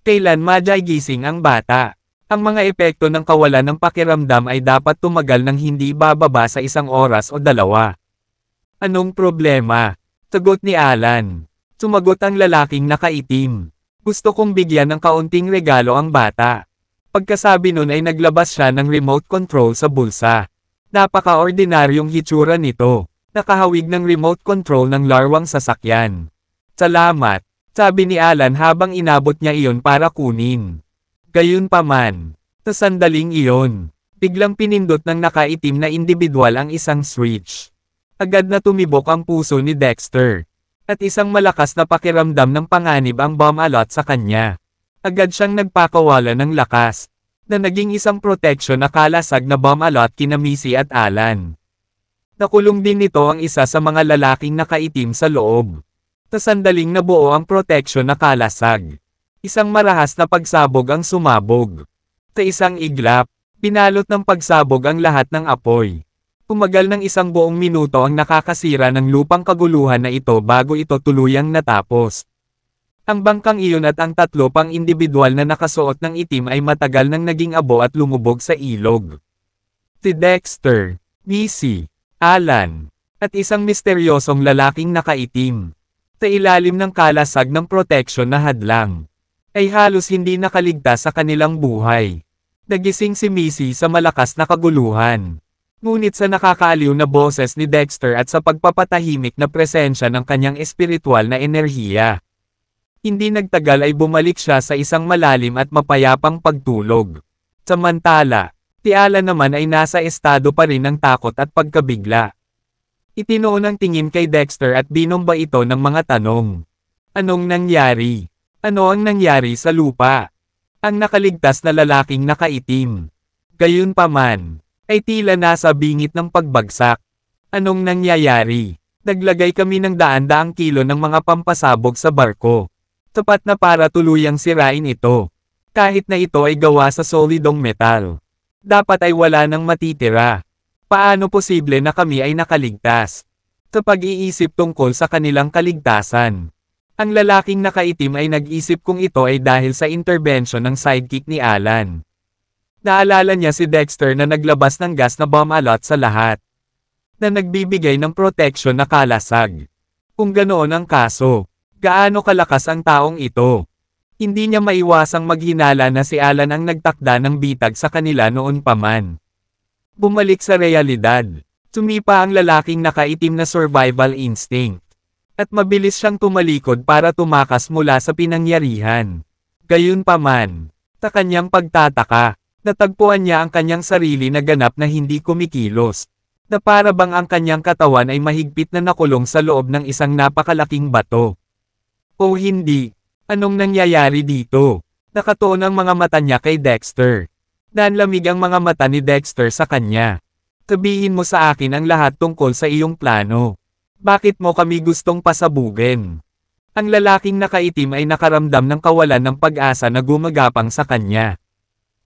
Kailan gising ang bata? Ang mga epekto ng kawalan ng pakiramdam ay dapat tumagal ng hindi bababa sa 1 oras o 2. Anong problema? Sagot ni Alan. Sumagot ang lalaking nakaitim. Gusto kong bigyan ng kaunting regalo ang bata. Pagkasabi nun ay naglabas siya ng remote control sa bulsa. Napaka-ordinaryong hitsura nito. Nakahawig ng remote control ng larwang sasakyan. Salamat, sabi ni Alan habang inabot niya iyon para kunin. Gayunpaman, sa sandaling iyon, biglang pinindot ng nakaitim na individual ang isang switch. Agad na tumibok ang puso ni Dexter. At isang malakas na pakiramdam ng panganib ang bomb-alot sa kanya. Agad siyang nagpakawala ng lakas, na naging isang proteksyon na kalasag na bomb-alot kina Missy at Alan. Nakulong din nito ang isa sa mga lalaking nakaitim sa loob. Sa sandaling nabuo ang proteksyon na kalasag. Isang marahas na pagsabog ang sumabog. Sa isang iglap, pinalot ng pagsabog ang lahat ng apoy. Tumagal ng 1 buong minuto ang nakakasira ng lupang kaguluhan na ito bago ito tuluyang natapos. Ang bangkang iyon at ang 3 pang individual na nakasuot ng itim ay matagal nang naging abo at lumubog sa ilog. Si Dexter, Missy, Alan, at isang misteryosong lalaking nakaitim. Sa ilalim ng kalasag ng proteksyon na hadlang, ay halos hindi nakaligtas sa kanilang buhay. Nagising si Missy sa malakas na kaguluhan. Ngunit sa nakakaaliw na boses ni Dexter at sa pagpapatahimik na presensya ng kanyang espiritual na enerhiya. Hindi nagtagal ay bumalik siya sa isang malalim at mapayapang pagtulog. Samantala, si Alan naman ay nasa estado pa rin ng takot at pagkabigla. Itinoon ang tingin kay Dexter at binomba ito ng mga tanong. Anong nangyari? Ano ang nangyari sa lupa? Ang nakaligtas na lalaking nakaitim. Gayunpaman, ay tila nasa bingit ng pagbagsak. Anong nangyayari? Naglagay kami ng daan-daang kilo ng mga pampasabog sa barko. Tapat na para tuluyang sirain ito. Kahit na ito ay gawa sa solidong metal. Dapat ay wala nang matitira. Paano posible na kami ay nakaligtas? Sa pag-iisip tungkol sa kanilang kaligtasan. Ang lalaking nakaitim ay nag-isip kung ito ay dahil sa intervention ng sidekick ni Alan. Naalala niya si Dexter na naglabas ng gas na bomb alot sa lahat. Na nagbibigay ng protection na kalasag. Kung ganoon ang kaso, gaano kalakas ang taong ito? Hindi niya maiwasang maghinala na si Alan ang nagtakda ng bitag sa kanila noon pa man. Bumalik sa realidad. Sumipa ang lalaking nakaitim na survival instinct. At mabilis siyang tumalikod para tumakas mula sa pinangyarihan. Gayunpaman, sa kanyang pagtataka, natagpuan niya ang kanyang sarili na ganap na hindi kumikilos. Na para bang ang kanyang katawan ay mahigpit na nakulong sa loob ng isang napakalaking bato. O hindi, anong nangyayari dito? Nakatuon ang mga mata niya kay Dexter. Nanlamig ang mga mata ni Dexter sa kanya. Sabihin mo sa akin ang lahat tungkol sa iyong plano. Bakit mo kami gustong pasabugin? Ang lalaking nakaitim ay nakaramdam ng kawalan ng pag-asa na gumagapang sa kanya.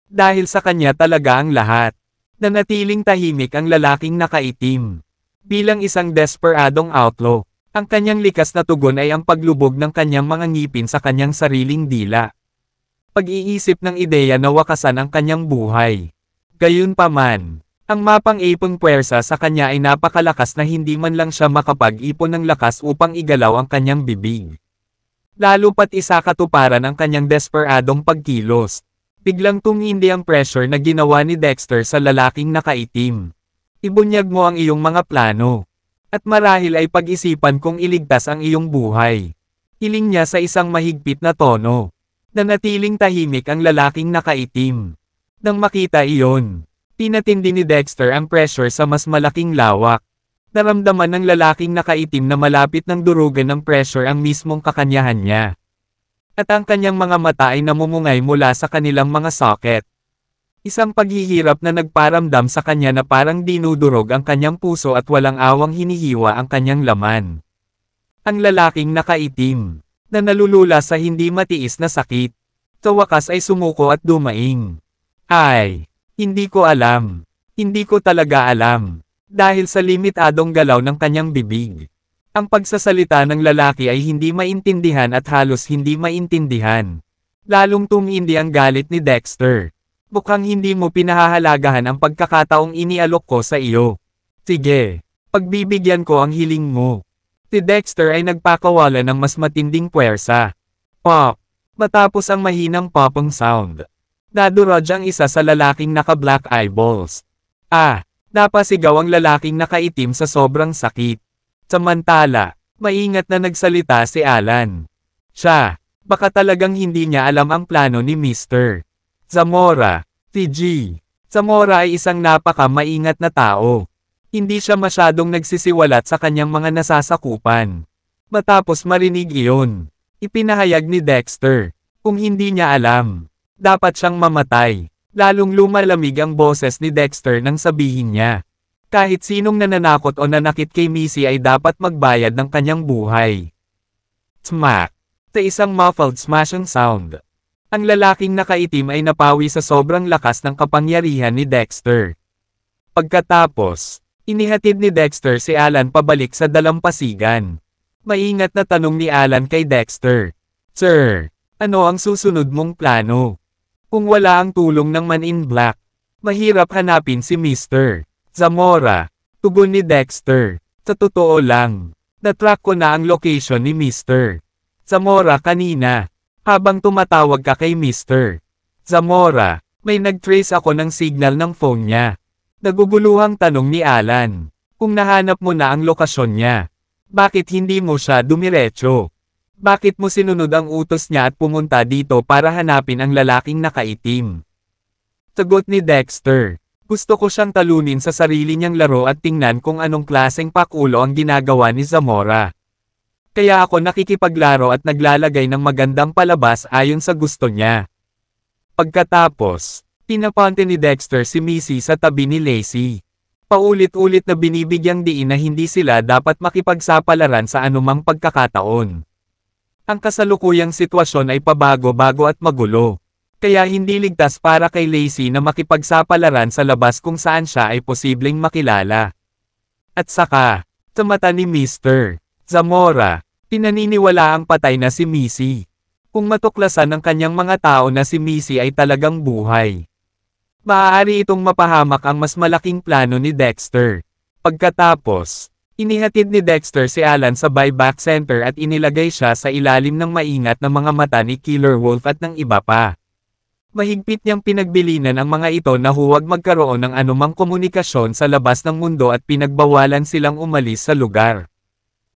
Dahil sa kanya talaga ang lahat. Nanatiling tahimik ang lalaking nakaitim. Bilang isang desperadong outlaw, ang kanyang likas na tugon ay ang paglubog ng kanyang mga ngipin sa kanyang sariling dila. Pag-iisip ng ideya na wakasan ang kanyang buhay. Gayunpaman, ang mapang-ipong puwersa sa kanya ay napakalakas na hindi man lang siya makapag-ipon ng lakas upang igalaw ang kanyang bibig. Lalo pat isa katuparan ang kanyang desperadong pagkilos. Biglang tumindi ang pressure na ginawa ni Dexter sa lalaking nakaitim. Ibunyag mo ang iyong mga plano. At marahil ay pag-isipan kung iligtas ang iyong buhay. Hiling niya sa isang mahigpit na tono. Nanatiling tahimik ang lalaking nakaitim. Nang makita iyon, pinatindi ni Dexter ang pressure sa mas malaking lawak. Naramdaman ng lalaking nakaitim na malapit ng durugan ng pressure ang mismong kakanyahan niya. At ang kanyang mga mata ay namumungay mula sa kanilang mga socket. Isang paghihirap na nagparamdam sa kanya na parang dinudurog ang kanyang puso at walang awang hinihiwa ang kanyang laman. Ang lalaking nakaitim, na nalulula sa hindi matiis na sakit. Sa wakas ay sumuko at dumaing. Ay, hindi ko alam. Hindi ko talaga alam. Dahil sa limitadong galaw ng kanyang bibig. Ang pagsasalita ng lalaki ay hindi maintindihan at halos hindi maintindihan. Lalong tumindi ang galit ni Dexter. Mukhang hindi mo pinahahalagahan ang pagkakataong inialok ko sa iyo. Sige, pagbibigyan ko ang hiling mo. Si Dexter ay nagpakawala ng mas matinding puwersa. Pop! Matapos ang mahinang popong sound. Nadurog ang isa sa lalaking naka-black eyeballs. Napasigaw ang lalaking nakaitim sa sobrang sakit. Samantala, maingat na nagsalita si Alan. Siya, baka talagang hindi niya alam ang plano ni Mr. Zamora. Si G. Zamora ay isang napaka-maingat na tao. Hindi siya masyadong nagsisiwalat sa kanyang mga nasasakupan. Matapos marinig iyon, ipinahayag ni Dexter, kung hindi niya alam, dapat siyang mamatay. Lalong lumalamig ang boses ni Dexter nang sabihin niya. Kahit sinong nananakot o nanakit kay Missy ay dapat magbayad ng kanyang buhay. Smack! Sa isang muffled smashing sound. Ang lalaking nakaitim ay napawi sa sobrang lakas ng kapangyarihan ni Dexter. Pagkatapos, inihatid ni Dexter si Alan pabalik sa dalampasigan. Maingat na tanong ni Alan kay Dexter. Sir, ano ang susunod mong plano? Kung wala ang tulong ng Man in Black, mahirap hanapin si Mr. Zamora. Tugon ni Dexter. Sa totoo lang, natrack ko na ang location ni Mr. Zamora kanina. Habang tumatawag ka kay Mr. Zamora, may nag-trace ako ng signal ng phone niya. Naguguluhang tanong ni Alan. Kung nahanap mo na ang lokasyon niya, bakit hindi mo siya dumiretso? Bakit mo sinunod ang utos niya at pumunta dito para hanapin ang lalaking nakaitim? Sagot ni Dexter. Gusto ko siyang talunin sa sarili niyang laro at tingnan kung anong klaseng pakulo ang ginagawa ni Zamora. Kaya ako nakikipaglaro at naglalagay ng magandang palabas ayon sa gusto niya. Pagkatapos, pinapunte ni Dexter si Missy sa tabi ni Lacey. Paulit-ulit na binibigyang diin na hindi sila dapat makipagsapalaran sa anumang pagkakataon. Ang kasalukuyang sitwasyon ay pabago-bago at magulo. Kaya hindi ligtas para kay Lacey na makipagsapalaran sa labas kung saan siya ay posibleng makilala. At saka, sa mata ni Mr. Zamora, pinaniniwala ang patay na si Missy. Kung matuklasan ng kanyang mga tao na si Missy ay talagang buhay, maaari itong mapahamak ang mas malaking plano ni Dexter. Pagkatapos, inihatid ni Dexter si Alan sa buyback center at inilagay siya sa ilalim ng maingat na mga mata ni Killer Wolf at ng iba pa. Mahigpit niyang pinagbilinan ang mga ito na huwag magkaroon ng anumang komunikasyon sa labas ng mundo at pinagbawalan silang umalis sa lugar.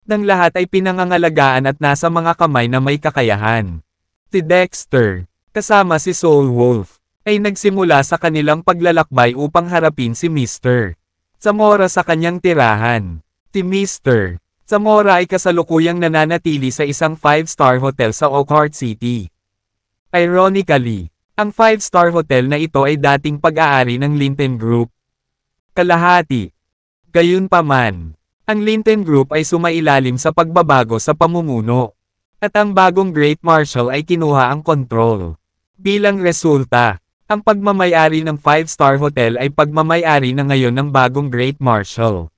Nang lahat ay pinangangalagaan at nasa mga kamay na may kakayahan. Si Dexter, kasama si Soul Wolf, ay nagsimula sa kanilang paglalakbay upang harapin si Mr. Zamora sa kanyang tirahan. Si Mr. Zamora ay kasalukuyang nananatili sa isang 5-star hotel sa Oakhart City. Ironically, ang 5-star hotel na ito ay dating pag-aari ng Linton Group. Kalahati. Gayunpaman, ang Linton Group ay sumailalim sa pagbabago sa pamumuno. At ang bagong Great Marshal ay kinuha ang kontrol. Bilang resulta, ang pagmamayari ng 5-star hotel ay pagmamayari na ngayon ng bagong Great Marshal.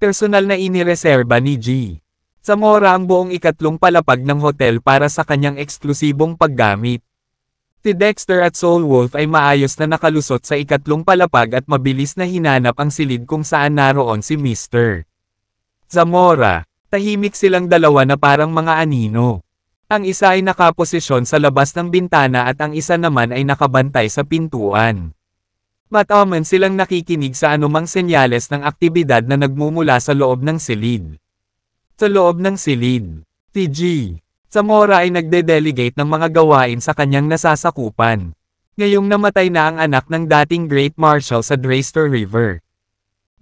Personal na inireserba ni G. Zamora ang buong ikatlong palapag ng hotel para sa kanyang eksklusibong paggamit. Si Dexter at Soul Wolf ay maayos na nakalusot sa ikatlong palapag at mabilis na hinanap ang silid kung saan naroon si Mr. Zamora. Tahimik silang dalawa na parang mga anino. Ang isa ay nakaposisyon sa labas ng bintana at ang isa naman ay nakabantay sa pintuan. Mataman silang nakikinig sa anumang senyales ng aktibidad na nagmumula sa loob ng silid. Sa loob ng silid, si G. Zamora ay nagde-delegate ng mga gawain sa kanyang nasasakupan. Ngayong namatay na ang anak ng dating Great Marshal sa Dreister River.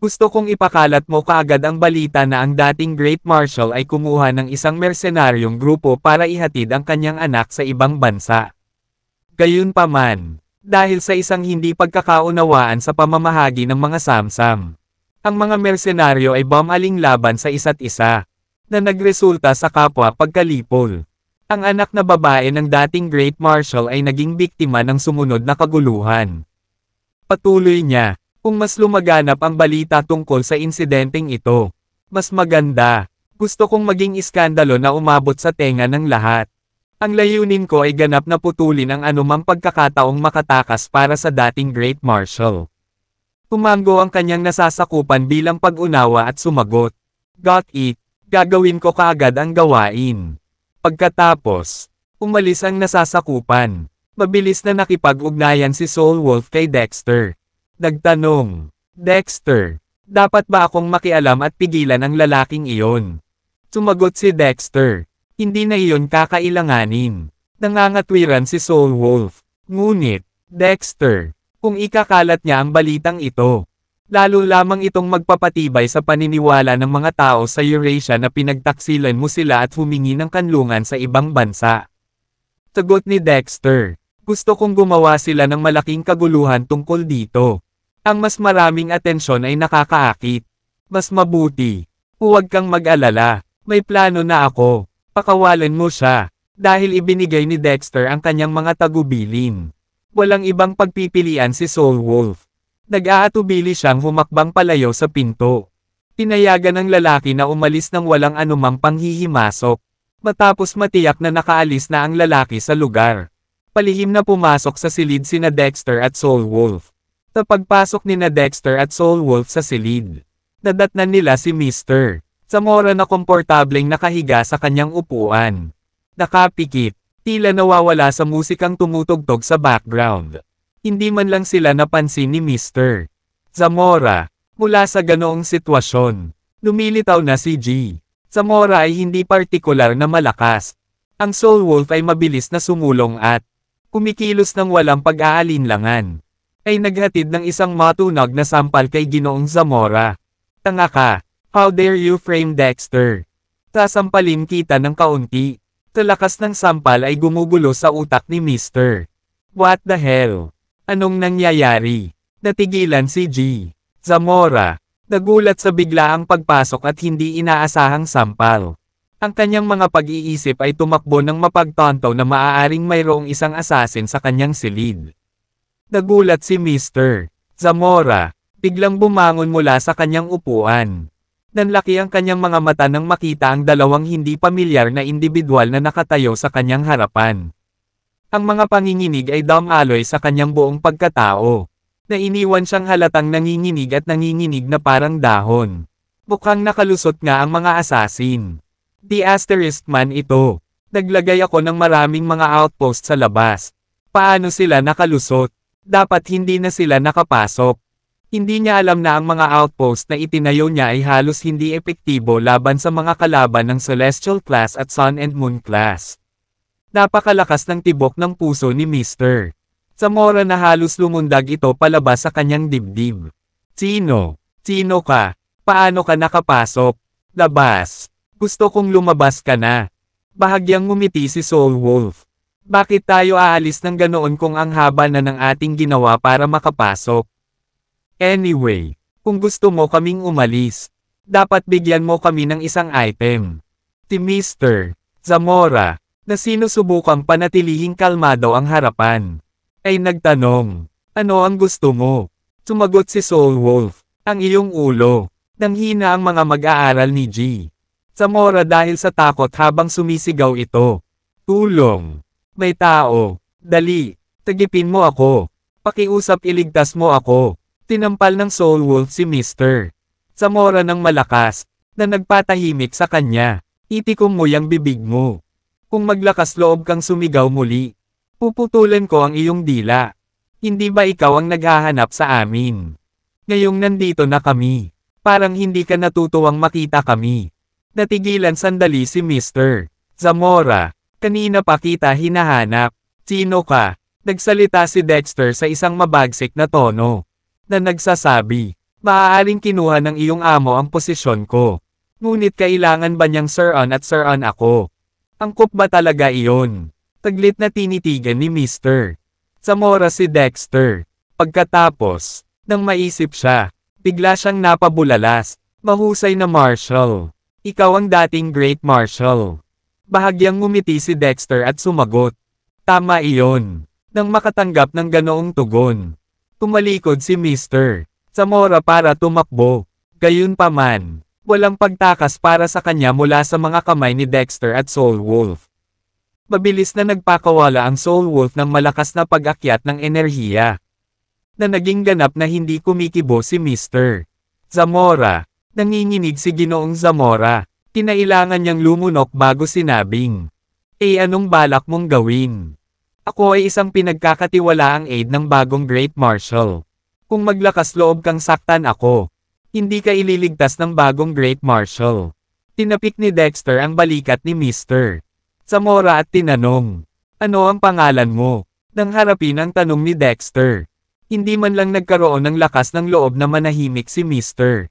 Gusto kong ipakalat mo kaagad ang balita na ang dating Great Marshal ay kumuha ng isang mersenaryong grupo para ihatid ang kanyang anak sa ibang bansa. Gayunpaman, dahil sa isang hindi pagkakaunawaan sa pamamahagi ng mga samsam, ang mga mersenaryo ay bumaling laban sa isa't isa, na nagresulta sa kapwa pagkalipol. Ang anak na babae ng dating Great Marshal ay naging biktima ng sumunod na kaguluhan. Patuloy niya, kung mas lumaganap ang balita tungkol sa insidenteng ito, mas maganda. Gusto kong maging iskandalo na umabot sa tenga ng lahat. Ang layunin ko ay ganap na putulin ang anumang pagkakataong makatakas para sa dating Great Marshal. Tumango ang kanyang nasasakupan bilang pag-unawa at sumagot. Got it. Gagawin ko kaagad ang gawain. Pagkatapos, umalis ang nasasakupan. Mabilis na nakipag-ugnayan si Soul Wolf kay Dexter. Nagtanong, Dexter, dapat ba akong makialam at pigilan ang lalaking iyon? Sumagot si Dexter, hindi na iyon kakailanganin. Nangangatwiran si Soul Wolf. Ngunit, Dexter, kung ikakalat niya ang balitang ito, lalo lamang itong magpapatibay sa paniniwala ng mga tao sa Eurasia na pinagtaksilan mo sila at humingi ng kanlungan sa ibang bansa. Sagot ni Dexter, gusto kong gumawa sila ng malaking kaguluhan tungkol dito. Ang mas maraming atensyon ay nakakaakit. Mas mabuti. Huwag kang mag-alala. May plano na ako. Pakawalan mo siya. Dahil ibinigay ni Dexter ang kanyang mga tagubilin. Walang ibang pagpipilian si Soul Wolf. Nag-aatubili siyang humakbang palayo sa pinto. Pinayagan ng lalaki na umalis ng walang anumang panghihimasok. Matapos matiyak na nakaalis na ang lalaki sa lugar. Palihim na pumasok sa silid sina Dexter at Soul Wolf. Sa pagpasok ni Dexter at Soul Wolf sa silid, nadatnan nila si Mr. Zamora na komportableng nakahiga sa kanyang upuan. Nakapikit, tila nawawala sa musikang tumutugtog sa background. Hindi man lang sila napansin ni Mr. Zamora. Mula sa ganoong sitwasyon, lumilitaw na si G. Zamora ay hindi partikular na malakas. Ang Soul Wolf ay mabilis na sumulong at kumikilos ng walang pag-aalinlangan. ay naghatid ng isang matunog na sampal kay Ginoong Zamora. Tanga ka, how dare you frame Dexter? Sasampalin kita ng kaunti. Talakas ng sampal ay gumugulo sa utak ni Mr. What the hell? Anong nangyayari? Natigilan si G. Zamora. Nagulat sa biglaang pagpasok at hindi inaasahang sampal. Ang kanyang mga pag-iisip ay tumakbo ng mapagtanto na maaaring mayroong isang assassin sa kanyang silid. Nagulat si Mr. Zamora. Biglang bumangon mula sa kanyang upuan. Nanlaki ang kanyang mga mata nang makita ang dalawang hindi pamilyar na individual na nakatayo sa kanyang harapan. Ang mga panginginig ay dumaloy sa kanyang buong pagkatao. Na iniwan siyang halatang nanginginig at nanginginig na parang dahon. Mukhang nakalusot nga ang mga assassin. The Asterisk man ito. Naglagay ako ng maraming mga outpost sa labas. Paano sila nakalusot? Dapat hindi na sila nakapasok. Hindi niya alam na ang mga outpost na itinayo niya ay halos hindi epektibo laban sa mga kalaban ng Celestial Class at Sun and Moon Class. Napakalakas ng tibok ng puso ni Mr. Zamora na halos lumundag ito palabas sa kanyang dibdib. Sino? Sino ka? Paano ka nakapasok? Labas. Gusto kong lumabas ka na. Bahagyang ngumiti si Soul Wolf. Bakit tayo aalis ng ganoon kung ang haba na ng ating ginawa para makapasok? Anyway, kung gusto mo kaming umalis, dapat bigyan mo kami ng isang item. Si Mr. Zamora, na sinusubukang panatilihing kalmado ang harapan, ay nagtanong, ano ang gusto mo? Sumagot si Soul Wolf, ang iyong ulo. Nang hina ang mga mag-aaral ni G. Zamora dahil sa takot habang sumisigaw ito. Tulong! May tao! Dali! Tagipin mo ako! Pakiusap iligtas mo ako! Tinampal ng Soul Wolf si Mr. Zamora ng malakas, na nagpatahimik sa kanya. Itikom mo yang bibig mo. Kung maglakas loob kang sumigaw muli, puputulan ko ang iyong dila. Hindi ba ikaw ang naghahanap sa amin? Ngayong nandito na kami. Parang hindi ka natutuwang makita kami. Natigilan sandali si Mr. Zamora. Kanina pa kita hinahanap. Sino ka? Nagsalita si Dexter sa isang mabagsik na tono. Na nagsasabi, maaaring kinuha ng iyong amo ang posisyon ko. Ngunit kailangan ba niyang Sir-on at Sir-on ako? Angkop ba talaga iyon? Taglit na tinitigan ni Mr. Zamora si Dexter. Pagkatapos, nang maisip siya, bigla siyang napabulalas. Mahusay na Marshal. Ikaw ang dating Great Marshal. Bahagyang ngumiti si Dexter at sumagot. Tama iyon. Nang makatanggap ng ganoong tugon, tumalikod si Mr. Zamora para tumakbo. Gayunpaman, walang pagtakas para sa kanya mula sa mga kamay ni Dexter at Soul Wolf. Mabilis na nagpakawala ang Soul Wolf ng malakas na pag-akyat ng enerhiya. Na naging ganap na hindi kumikibo si Mr. Zamora. Nanginginig si Ginoong Zamora. Kinailangan niyang lumunok bago sinabing, anong balak mong gawin? Ako ay isang pinagkakatiwalaang aide ng bagong Great Marshal. Kung maglakas loob kang saktan ako, hindi ka ililigtas ng bagong Great Marshal. Tinapik ni Dexter ang balikat ni Mr. Zamora at tinanong, ano ang pangalan mo? Nang harapin ang tanong ni Dexter, hindi man lang nagkaroon ng lakas ng loob na manahimik si Mr.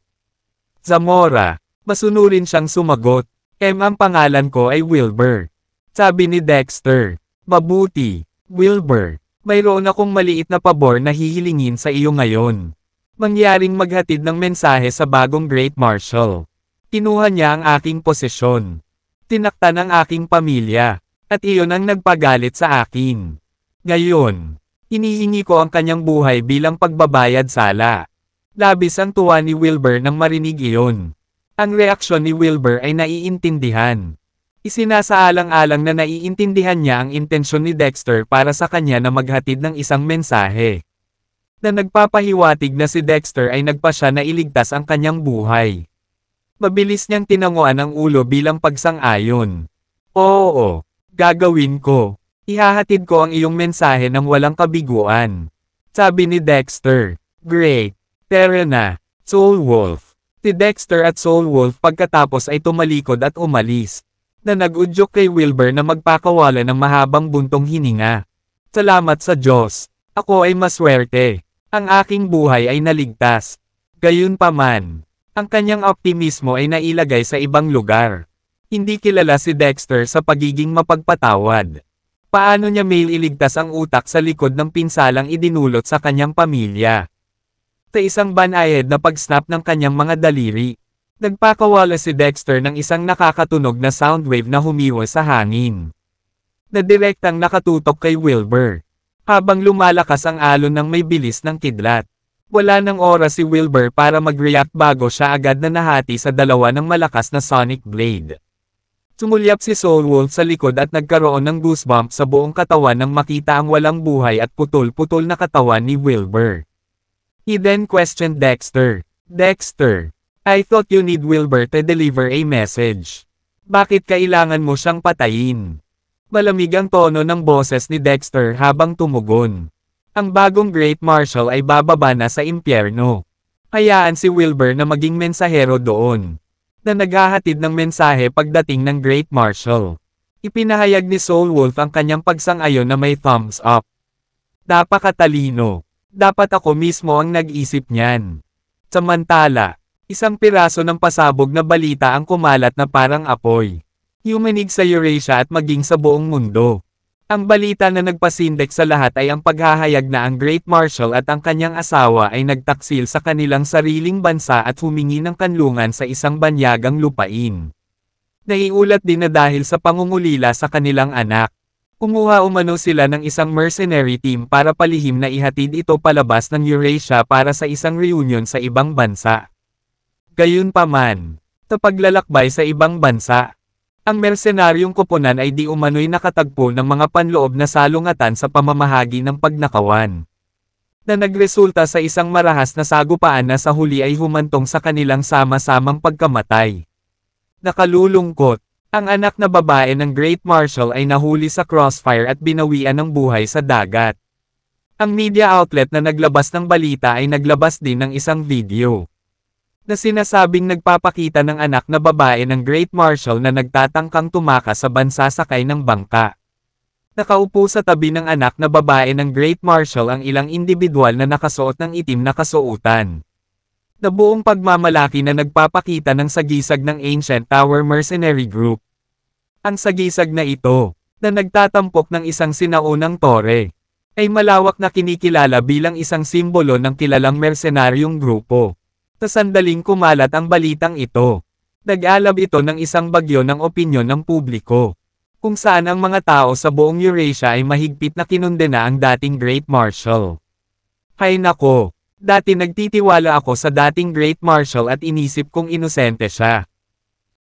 Zamora. Masunurin siyang sumagot, ang pangalan ko ay Wilbur. Sabi ni Dexter, mabuti, Wilbur. Mayroon akong maliit na pabor na hihilingin sa iyo ngayon. Mangyaring maghatid ng mensahe sa bagong Great Marshal. Kinuha niya ang aking posisyon. Tinaktan ang aking pamilya. At iyon ang nagpagalit sa akin. Ngayon, hinihingi ko ang kanyang buhay bilang pagbabayad sala. Labis ang tuwa ni Wilbur nang marinig iyon. Ang reaksyon ni Wilbur ay naiintindihan. Isinasaalang-alang na naiintindihan niya ang intensyon ni Dexter para sa kanya na maghatid ng isang mensahe. Na nagpapahiwatig na si Dexter ay nagpasya na iligtas ang kanyang buhay. Mabilis niyang tinanguan ang ulo bilang pagsang-ayon. Oo, gagawin ko. Ihahatid ko ang iyong mensahe ng walang kabiguan. Sabi ni Dexter. Great. Tara na, Soul Wolf. Si Dexter at Soul Wolf pagkatapos ay tumalikod at umalis. Na nag-udyok kay Wilbur na magpakawala ng mahabang buntong hininga. Salamat sa Diyos. Ako ay maswerte. Ang aking buhay ay naligtas. Gayunpaman, ang kanyang optimismo ay nailagay sa ibang lugar. Hindi kilala si Dexter sa pagiging mapagpatawad. Paano niya mailigtas ang utak sa likod ng pinsalang idinulot sa kanyang pamilya? Sa isang banayad na pag-snap ng kanyang mga daliri, nagpakawala si Dexter ng isang nakakatunog na soundwave na humiwas sa hangin, na direktang nakatutok kay Wilbur. Habang lumalakas ang alon ng may bilis ng kidlat, wala ng oras si Wilbur para mag-react bago siya agad na nahati sa dalawa ng malakas na sonic blade. Sumulyap si Soulwolf sa likod at nagkaroon ng goosebump sa buong katawan nang makita ang walang buhay at putol-putol na katawan ni Wilbur. He then questioned Dexter. Dexter, I thought you need Wilbur to deliver a message. Bakit kailangan mo siyang patayin? Malamig ang tono ng boses ni Dexter habang tumugon. Ang bagong Great Marshal ay bababa na sa impyerno. Hayaan si Wilbur na maging mensahero doon, na naghahatid ng mensahe pagdating ng Great Marshal. Ipinahayag ni Soulwolf ang kanyang pagsang-ayon na may thumbs up. Napakatalino. Dapat ako mismo ang nag-isip niyan. Samantala, isang piraso ng pasabog na balita ang kumalat na parang apoy. Humanig sa Eurasia at maging sa buong mundo. Ang balita na nagpasindek sa lahat ay ang paghahayag na ang Great Marshal at ang kanyang asawa ay nagtaksil sa kanilang sariling bansa at humingi ng kanlungan sa isang banyagang lupain. Naiulat din na dahil sa pangungulila sa kanilang anak, kumuha umano sila ng isang mercenary team para palihim na ihatid ito palabas ng Eurasia para sa isang reunion sa ibang bansa. Gayunpaman, sa paglalakbay sa ibang bansa, ang mersenaryong koponan ay di umano'y nakatagpo ng mga panloob na salungatan sa pamamahagi ng pagnakawan, na nagresulta sa isang marahas na sagupaan na sa huli ay humantong sa kanilang sama-samang pagkamatay. Nakalulungkot, ang anak na babae ng Great Marshal ay nahuli sa crossfire at binawian ng buhay sa dagat. Ang media outlet na naglabas ng balita ay naglabas din ng isang video, na sinasabing nagpapakita ng anak na babae ng Great Marshal na nagtatangkang tumakas sa bansa sakay ng bangka. Nakaupo sa tabi ng anak na babae ng Great Marshal ang ilang individual na nakasuot ng itim na kasuotan, na buong pagmamalaki na nagpapakita ng sagisag ng Ancient Tower Mercenary Group. Ang sagisag na ito, na nagtatampok ng isang sinaunang tore, ay malawak na kinikilala bilang isang simbolo ng kilalang mersenaryong grupo. Sa sandaling kumalat ang balitang ito, nag-alab ito ng isang bagyo ng opinyon ng publiko, kung saan ang mga tao sa buong Eurasia ay mahigpit na kinundena ang dating Great Marshal. Hay nako, dati nagtitiwala ako sa dating Great Marshal at inisip kong inosente siya.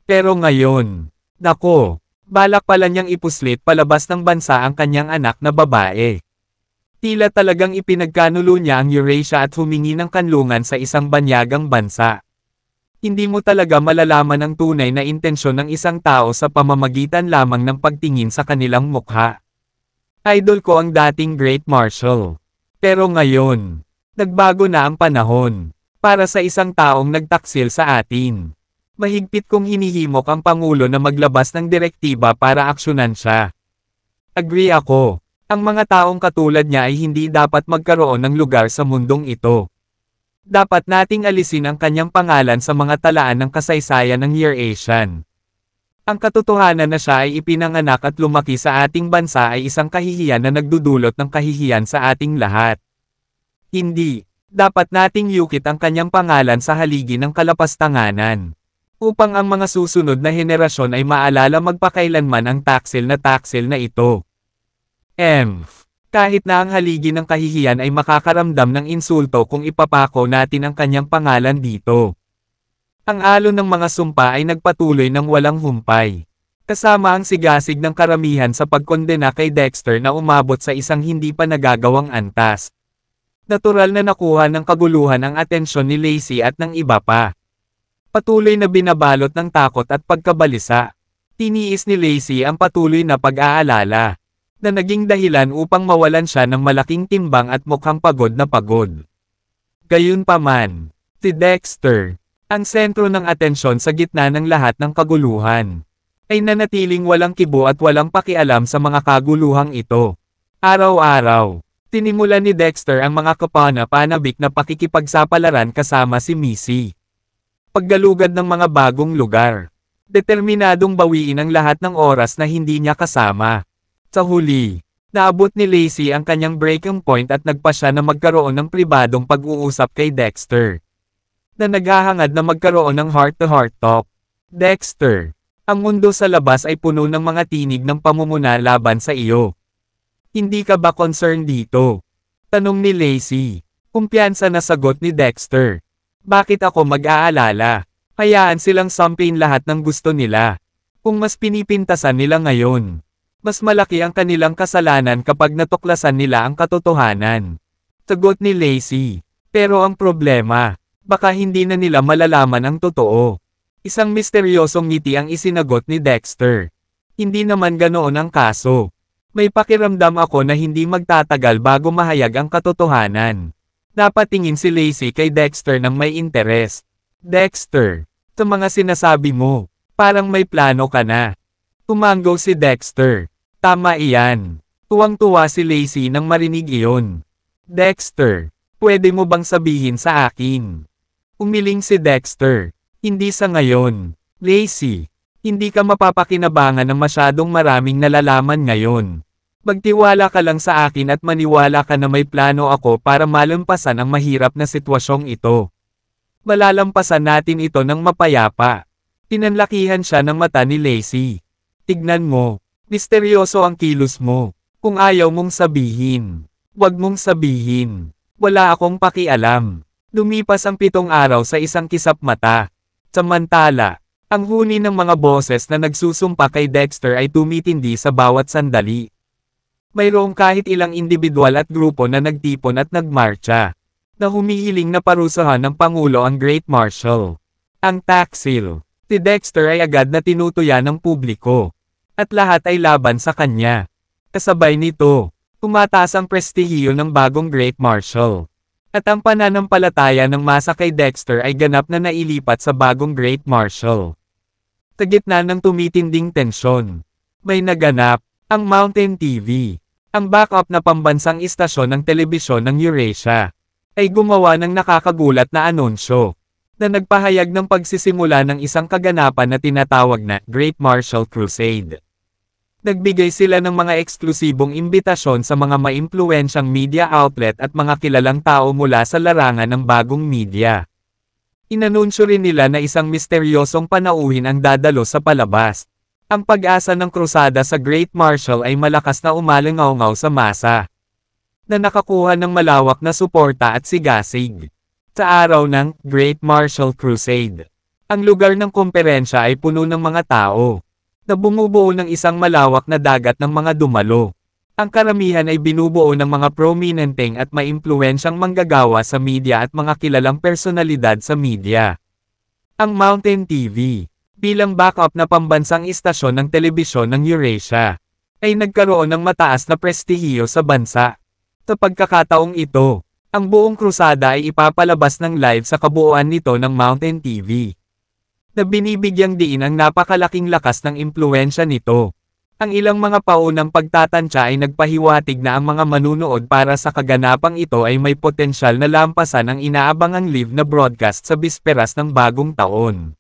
Pero ngayon, nako, balak pala niyang ipuslit palabas ng bansa ang kanyang anak na babae. Tila talagang ipinagkanulo niya ang Eurasia at humingi ng kanlungan sa isang banyagang bansa. Hindi mo talaga malalaman ang tunay na intensyon ng isang tao sa pamamagitan lamang ng pagtingin sa kanilang mukha. Idol ko ang dating Great Marshal. Pero ngayon, nagbago na ang panahon. Para sa isang taong nagtaksil sa atin, mahigpit kong hinihimok ang Pangulo na maglabas ng direktiba para aksyonan siya. Agree ako. Ang mga taong katulad niya ay hindi dapat magkaroon ng lugar sa mundong ito. Dapat nating alisin ang kanyang pangalan sa mga talaan ng kasaysayan ng Eurasian. Ang katotohanan na siya ay ipinanganak at lumaki sa ating bansa ay isang kahihiyan na nagdudulot ng kahihiyan sa ating lahat. Hindi, dapat nating yukit ang kanyang pangalan sa haligi ng kalapastanganan, upang ang mga susunod na henerasyon ay maalala magpakailanman ang taksil na ito. Kahit na ang haligi ng kahihiyan ay makakaramdam ng insulto kung ipapako natin ang kanyang pangalan dito. Ang alon ng mga sumpa ay nagpatuloy ng walang humpay, kasama ang sigasig ng karamihan sa pagkondena kay Dexter na umabot sa isang hindi pa nagagawang antas. Natural na nakuha ng kaguluhan ang atensyon ni Lacey at ng iba pa. Patuloy na binabalot ng takot at pagkabalisa. Tiniis ni Lacey ang patuloy na pag-aalala, na naging dahilan upang mawalan siya ng malaking timbang at mukhang pagod na pagod. Gayunpaman, si Dexter, ang sentro ng atensyon sa gitna ng lahat ng kaguluhan, ay nanatiling walang kibo at walang pakialam sa mga kaguluhang ito. Araw-araw, Tinimula ni Dexter ang mga kapana-panabik na pakikipagsapalaran kasama si Missy. Paggalugad ng mga bagong lugar. Determinadong bawiin ang lahat ng oras na hindi niya kasama. Sa huli, naabot ni Lacey ang kanyang breaking point at nagpa siya na magkaroon ng pribadong pag-uusap kay Dexter. Na naghahangad na magkaroon ng heart-to-heart talk. Dexter, ang mundo sa labas ay puno ng mga tinig ng pamumuna laban sa iyo. Hindi ka ba concerned dito? Tanong ni Lacey. Kumpiyansa na sagot ni Dexter. Bakit ako mag-aalala? Hayaan silang sampin lahat ng gusto nila. Kung mas pinipintasan nila ngayon, mas malaki ang kanilang kasalanan kapag natuklasan nila ang katotohanan. Sagot ni Lacey. Pero ang problema, baka hindi na nila malalaman ang totoo. Isang misteryosong ngiti ang isinagot ni Dexter. Hindi naman ganoon ang kaso. May pakiramdam ako na hindi magtatagal bago mahayag ang katotohanan. Napatingin si Lacey kay Dexter ng may interes. Dexter, sa mga sinasabi mo, parang may plano ka na. Tumango si Dexter. Tama iyan. Tuwang-tuwa si Lacey nang marinig iyon. Dexter, pwede mo bang sabihin sa akin? Umiling si Dexter. Hindi sa ngayon. Lacey, hindi ka mapapakinabangan ng masyadong maraming nalalaman ngayon. Magtiwala ka lang sa akin at maniwala ka na may plano ako para malampasan ang mahirap na sitwasyong ito. Malalampasan natin ito ng mapayapa. Pinanlakihan siya ng mata ni Lacey. Tignan mo, misteryoso ang kilos mo. Kung ayaw mong sabihin, wag mong sabihin. Wala akong pakialam. Lumipas ang 7 araw sa isang kisap mata. Samantala, ang huni ng mga boses na nagsusumpa kay Dexter ay tumitindi sa bawat sandali. Mayroong kahit ilang individual at grupo na nagtipon at nagmarcha, na humihiling na parusahan ng Pangulo ang Great Marshal. Ang taksil. Si Dexter ay agad na tinutuya ng publiko. At lahat ay laban sa kanya. Kasabay nito, tumataas ang prestihiyo ng bagong Great Marshal. At ang pananampalataya ng masa kay Dexter ay ganap na nailipat sa bagong Great Marshal. Sa gitna ng tumitinding tensyon, may naganap, ang Mountain TV, ang backup na pambansang istasyon ng telebisyon ng Eurasia, ay gumawa ng nakakagulat na anunsyo, na nagpahayag ng pagsisimula ng isang kaganapan na tinatawag na Great Marshal Crusade. Nagbigay sila ng mga eksklusibong imbitasyon sa mga maimpluwensyang media outlet at mga kilalang tao mula sa larangan ng bagong media. Inanunsyo rin nila na isang misteryosong panauhin ang dadalo sa palabas. Ang pag-asa ng krusada sa Great Marshal ay malakas na umalingaw-ngaw sa masa, na nakakuha ng malawak na suporta at sigasig. Sa araw ng Great Marshal Crusade, ang lugar ng komperensya ay puno ng mga tao, na bumubuo ng isang malawak na dagat ng mga dumalo. Ang karamihan ay binubuo ng mga prominenteng at maimpluwensyang manggagawa sa media at mga kilalang personalidad sa media. Ang Mountain TV, bilang backup na pambansang istasyon ng telebisyon ng Eurasia, ay nagkaroon ng mataas na prestihiyo sa bansa. Sa pagkakataong ito, ang buong krusada ay ipapalabas ng live sa kabuuan nito ng Mountain TV. Na binibigyang diin ang napakalaking lakas ng impluwensya nito. Ang ilang mga paunang pagtatansya ay nagpahiwatig na ang mga manunood para sa kaganapang ito ay may potensyal na lampasan ang inaabangang live na broadcast sa bisperas ng bagong taon.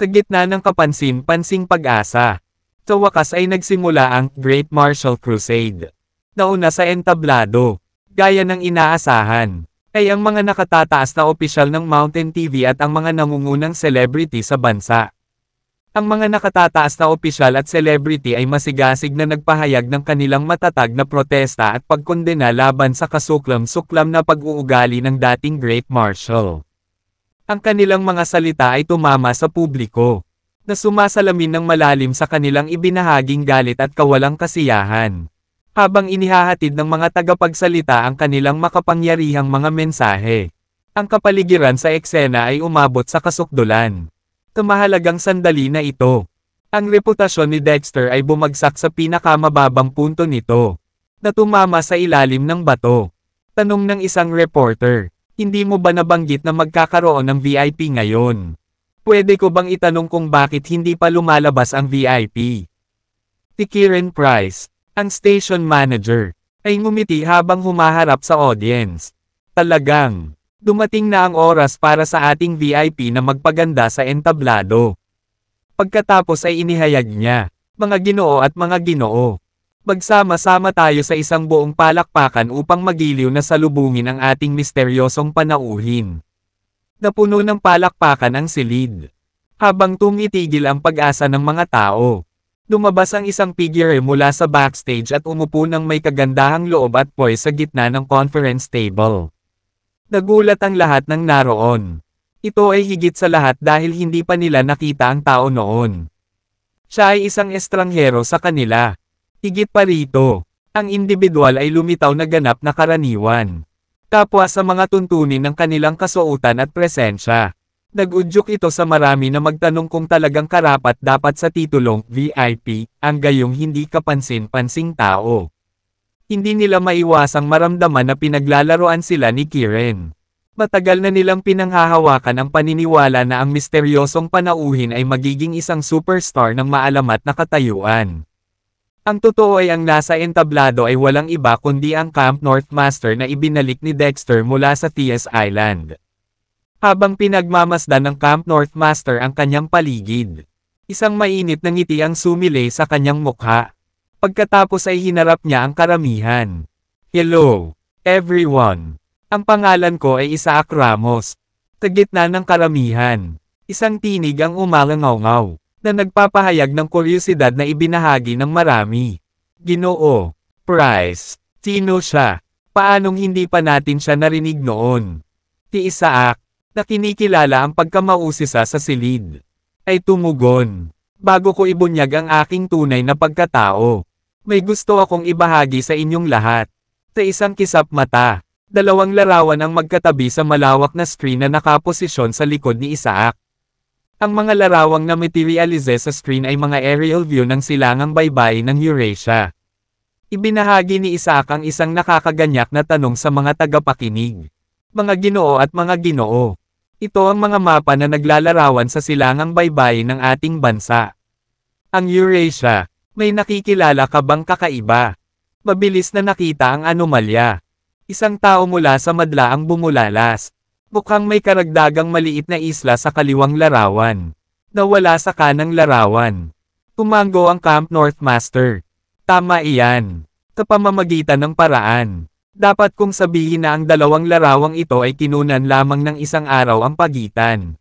Sa gitna ng kapansin-pansing pag-asa, sa wakas ay nagsimula ang Great Marshal Crusade. Nauna sa entablado, gaya ng inaasahan, ay ang mga nakatataas na opisyal ng Mountain TV at ang mga nangungunang celebrity sa bansa. Ang mga nakatataas na opisyal at celebrity ay masigasig na nagpahayag ng kanilang matatag na protesta at pagkondena laban sa kasuklam-suklam na pag-uugali ng dating Great Marshal. Ang kanilang mga salita ay tumama sa publiko, na sumasalamin ng malalim sa kanilang ibinahaging galit at kawalang kasiyahan, habang inihahatid ng mga tagapagsalita ang kanilang makapangyarihang mga mensahe. Ang kapaligiran sa eksena ay umabot sa kasukdulan. Sa mahalagang sandali na ito, ang reputasyon ni Dexter ay bumagsak sa pinakamababang punto nito, na tumama sa ilalim ng bato. Tanong ng isang reporter, hindi mo ba nabanggit na magkakaroon ng VIP ngayon? Pwede ko bang itanong kung bakit hindi pa lumalabas ang VIP? Si Kieran Price, ang station manager, ay ngumiti habang humaharap sa audience. Talagang, dumating na ang oras para sa ating VIP na magpaganda sa entablado. Pagkatapos ay inihayag niya, mga ginoo at mga ginoo. Magsama-sama tayo sa isang buong palakpakan upang magiliw na salubungin ang ating misteryosong panauhin. Napuno ng palakpakan ang silid. Habang tumitigil ang pag-asa ng mga tao. Lumabas ang isang figure mula sa backstage at umupo ng may kagandahang loob at poise sa gitna ng conference table. Nagulat ang lahat ng naroon. Ito ay higit sa lahat dahil hindi pa nila nakita ang tao noon. Siya ay isang estranghero sa kanila. Higit pa rito, ang individual ay lumitaw na ganap na karaniwan. Kapwa sa mga tuntunin ng kanilang kasuotan at presensya. Nag-udyok ito sa marami na magtanong kung talagang karapat dapat sa titulong VIP, ang gayong hindi kapansin-pansing tao. Hindi nila maiwasang maramdaman na pinaglalaroan sila ni Kiren. Matagal na nilang pinanghahawakan ang paniniwala na ang misteryosong panauhin ay magiging isang superstar ng maalamat na katayuan. Ang totoo ay ang nasa entablado ay walang iba kundi ang Camp North Master na ibinalik ni Dexter mula sa Thias Island. Habang pinagmamasdan ng Camp North Master ang kanyang paligid, isang mainit na ngiti ang sumilay sa kanyang mukha. Pagkatapos ay hinarap niya ang karamihan. Hello, everyone. Ang pangalan ko ay Isaac Ramos. Sa gitna ng karamihan, isang tinig ang umalangaw-ngaw, na nagpapahayag ng kuryosidad na ibinahagi ng marami. Ginoo, Price, sino siya? Paanong hindi pa natin siya narinig noon? Si Isaac, na kinikilala ang pagkamausisa sa silid, ay tumugon. Bago ko ibunyag ang aking tunay na pagkatao, may gusto akong ibahagi sa inyong lahat. Sa isang kisap mata, dalawang larawan ang magkatabi sa malawak na screen na nakaposisyon sa likod ni Isaac. Ang mga larawang na materialize sa screen ay mga aerial view ng silangang baybayin ng Eurasia. Ibinahagi ni Isaac ang isang nakakaganyak na tanong sa mga tagapakinig. Mga ginoo at mga ginoo. Ito ang mga mapa na naglalarawan sa silangang baybayin ng ating bansa. Ang Eurasia, may nakikilala ka bang kakaiba? Mabilis na nakita ang anomalya. Isang tao mula sa madla ang bumulalas. Mukhang may karagdagang maliit na isla sa kaliwang larawan. Nawala sa kanang larawan. Tumango ang Camp North Master. Tama iyan. Sa pamamagitan ng paraan. Dapat kong sabihin na ang dalawang larawang ito ay kinunan lamang ng isang araw ang pagitan.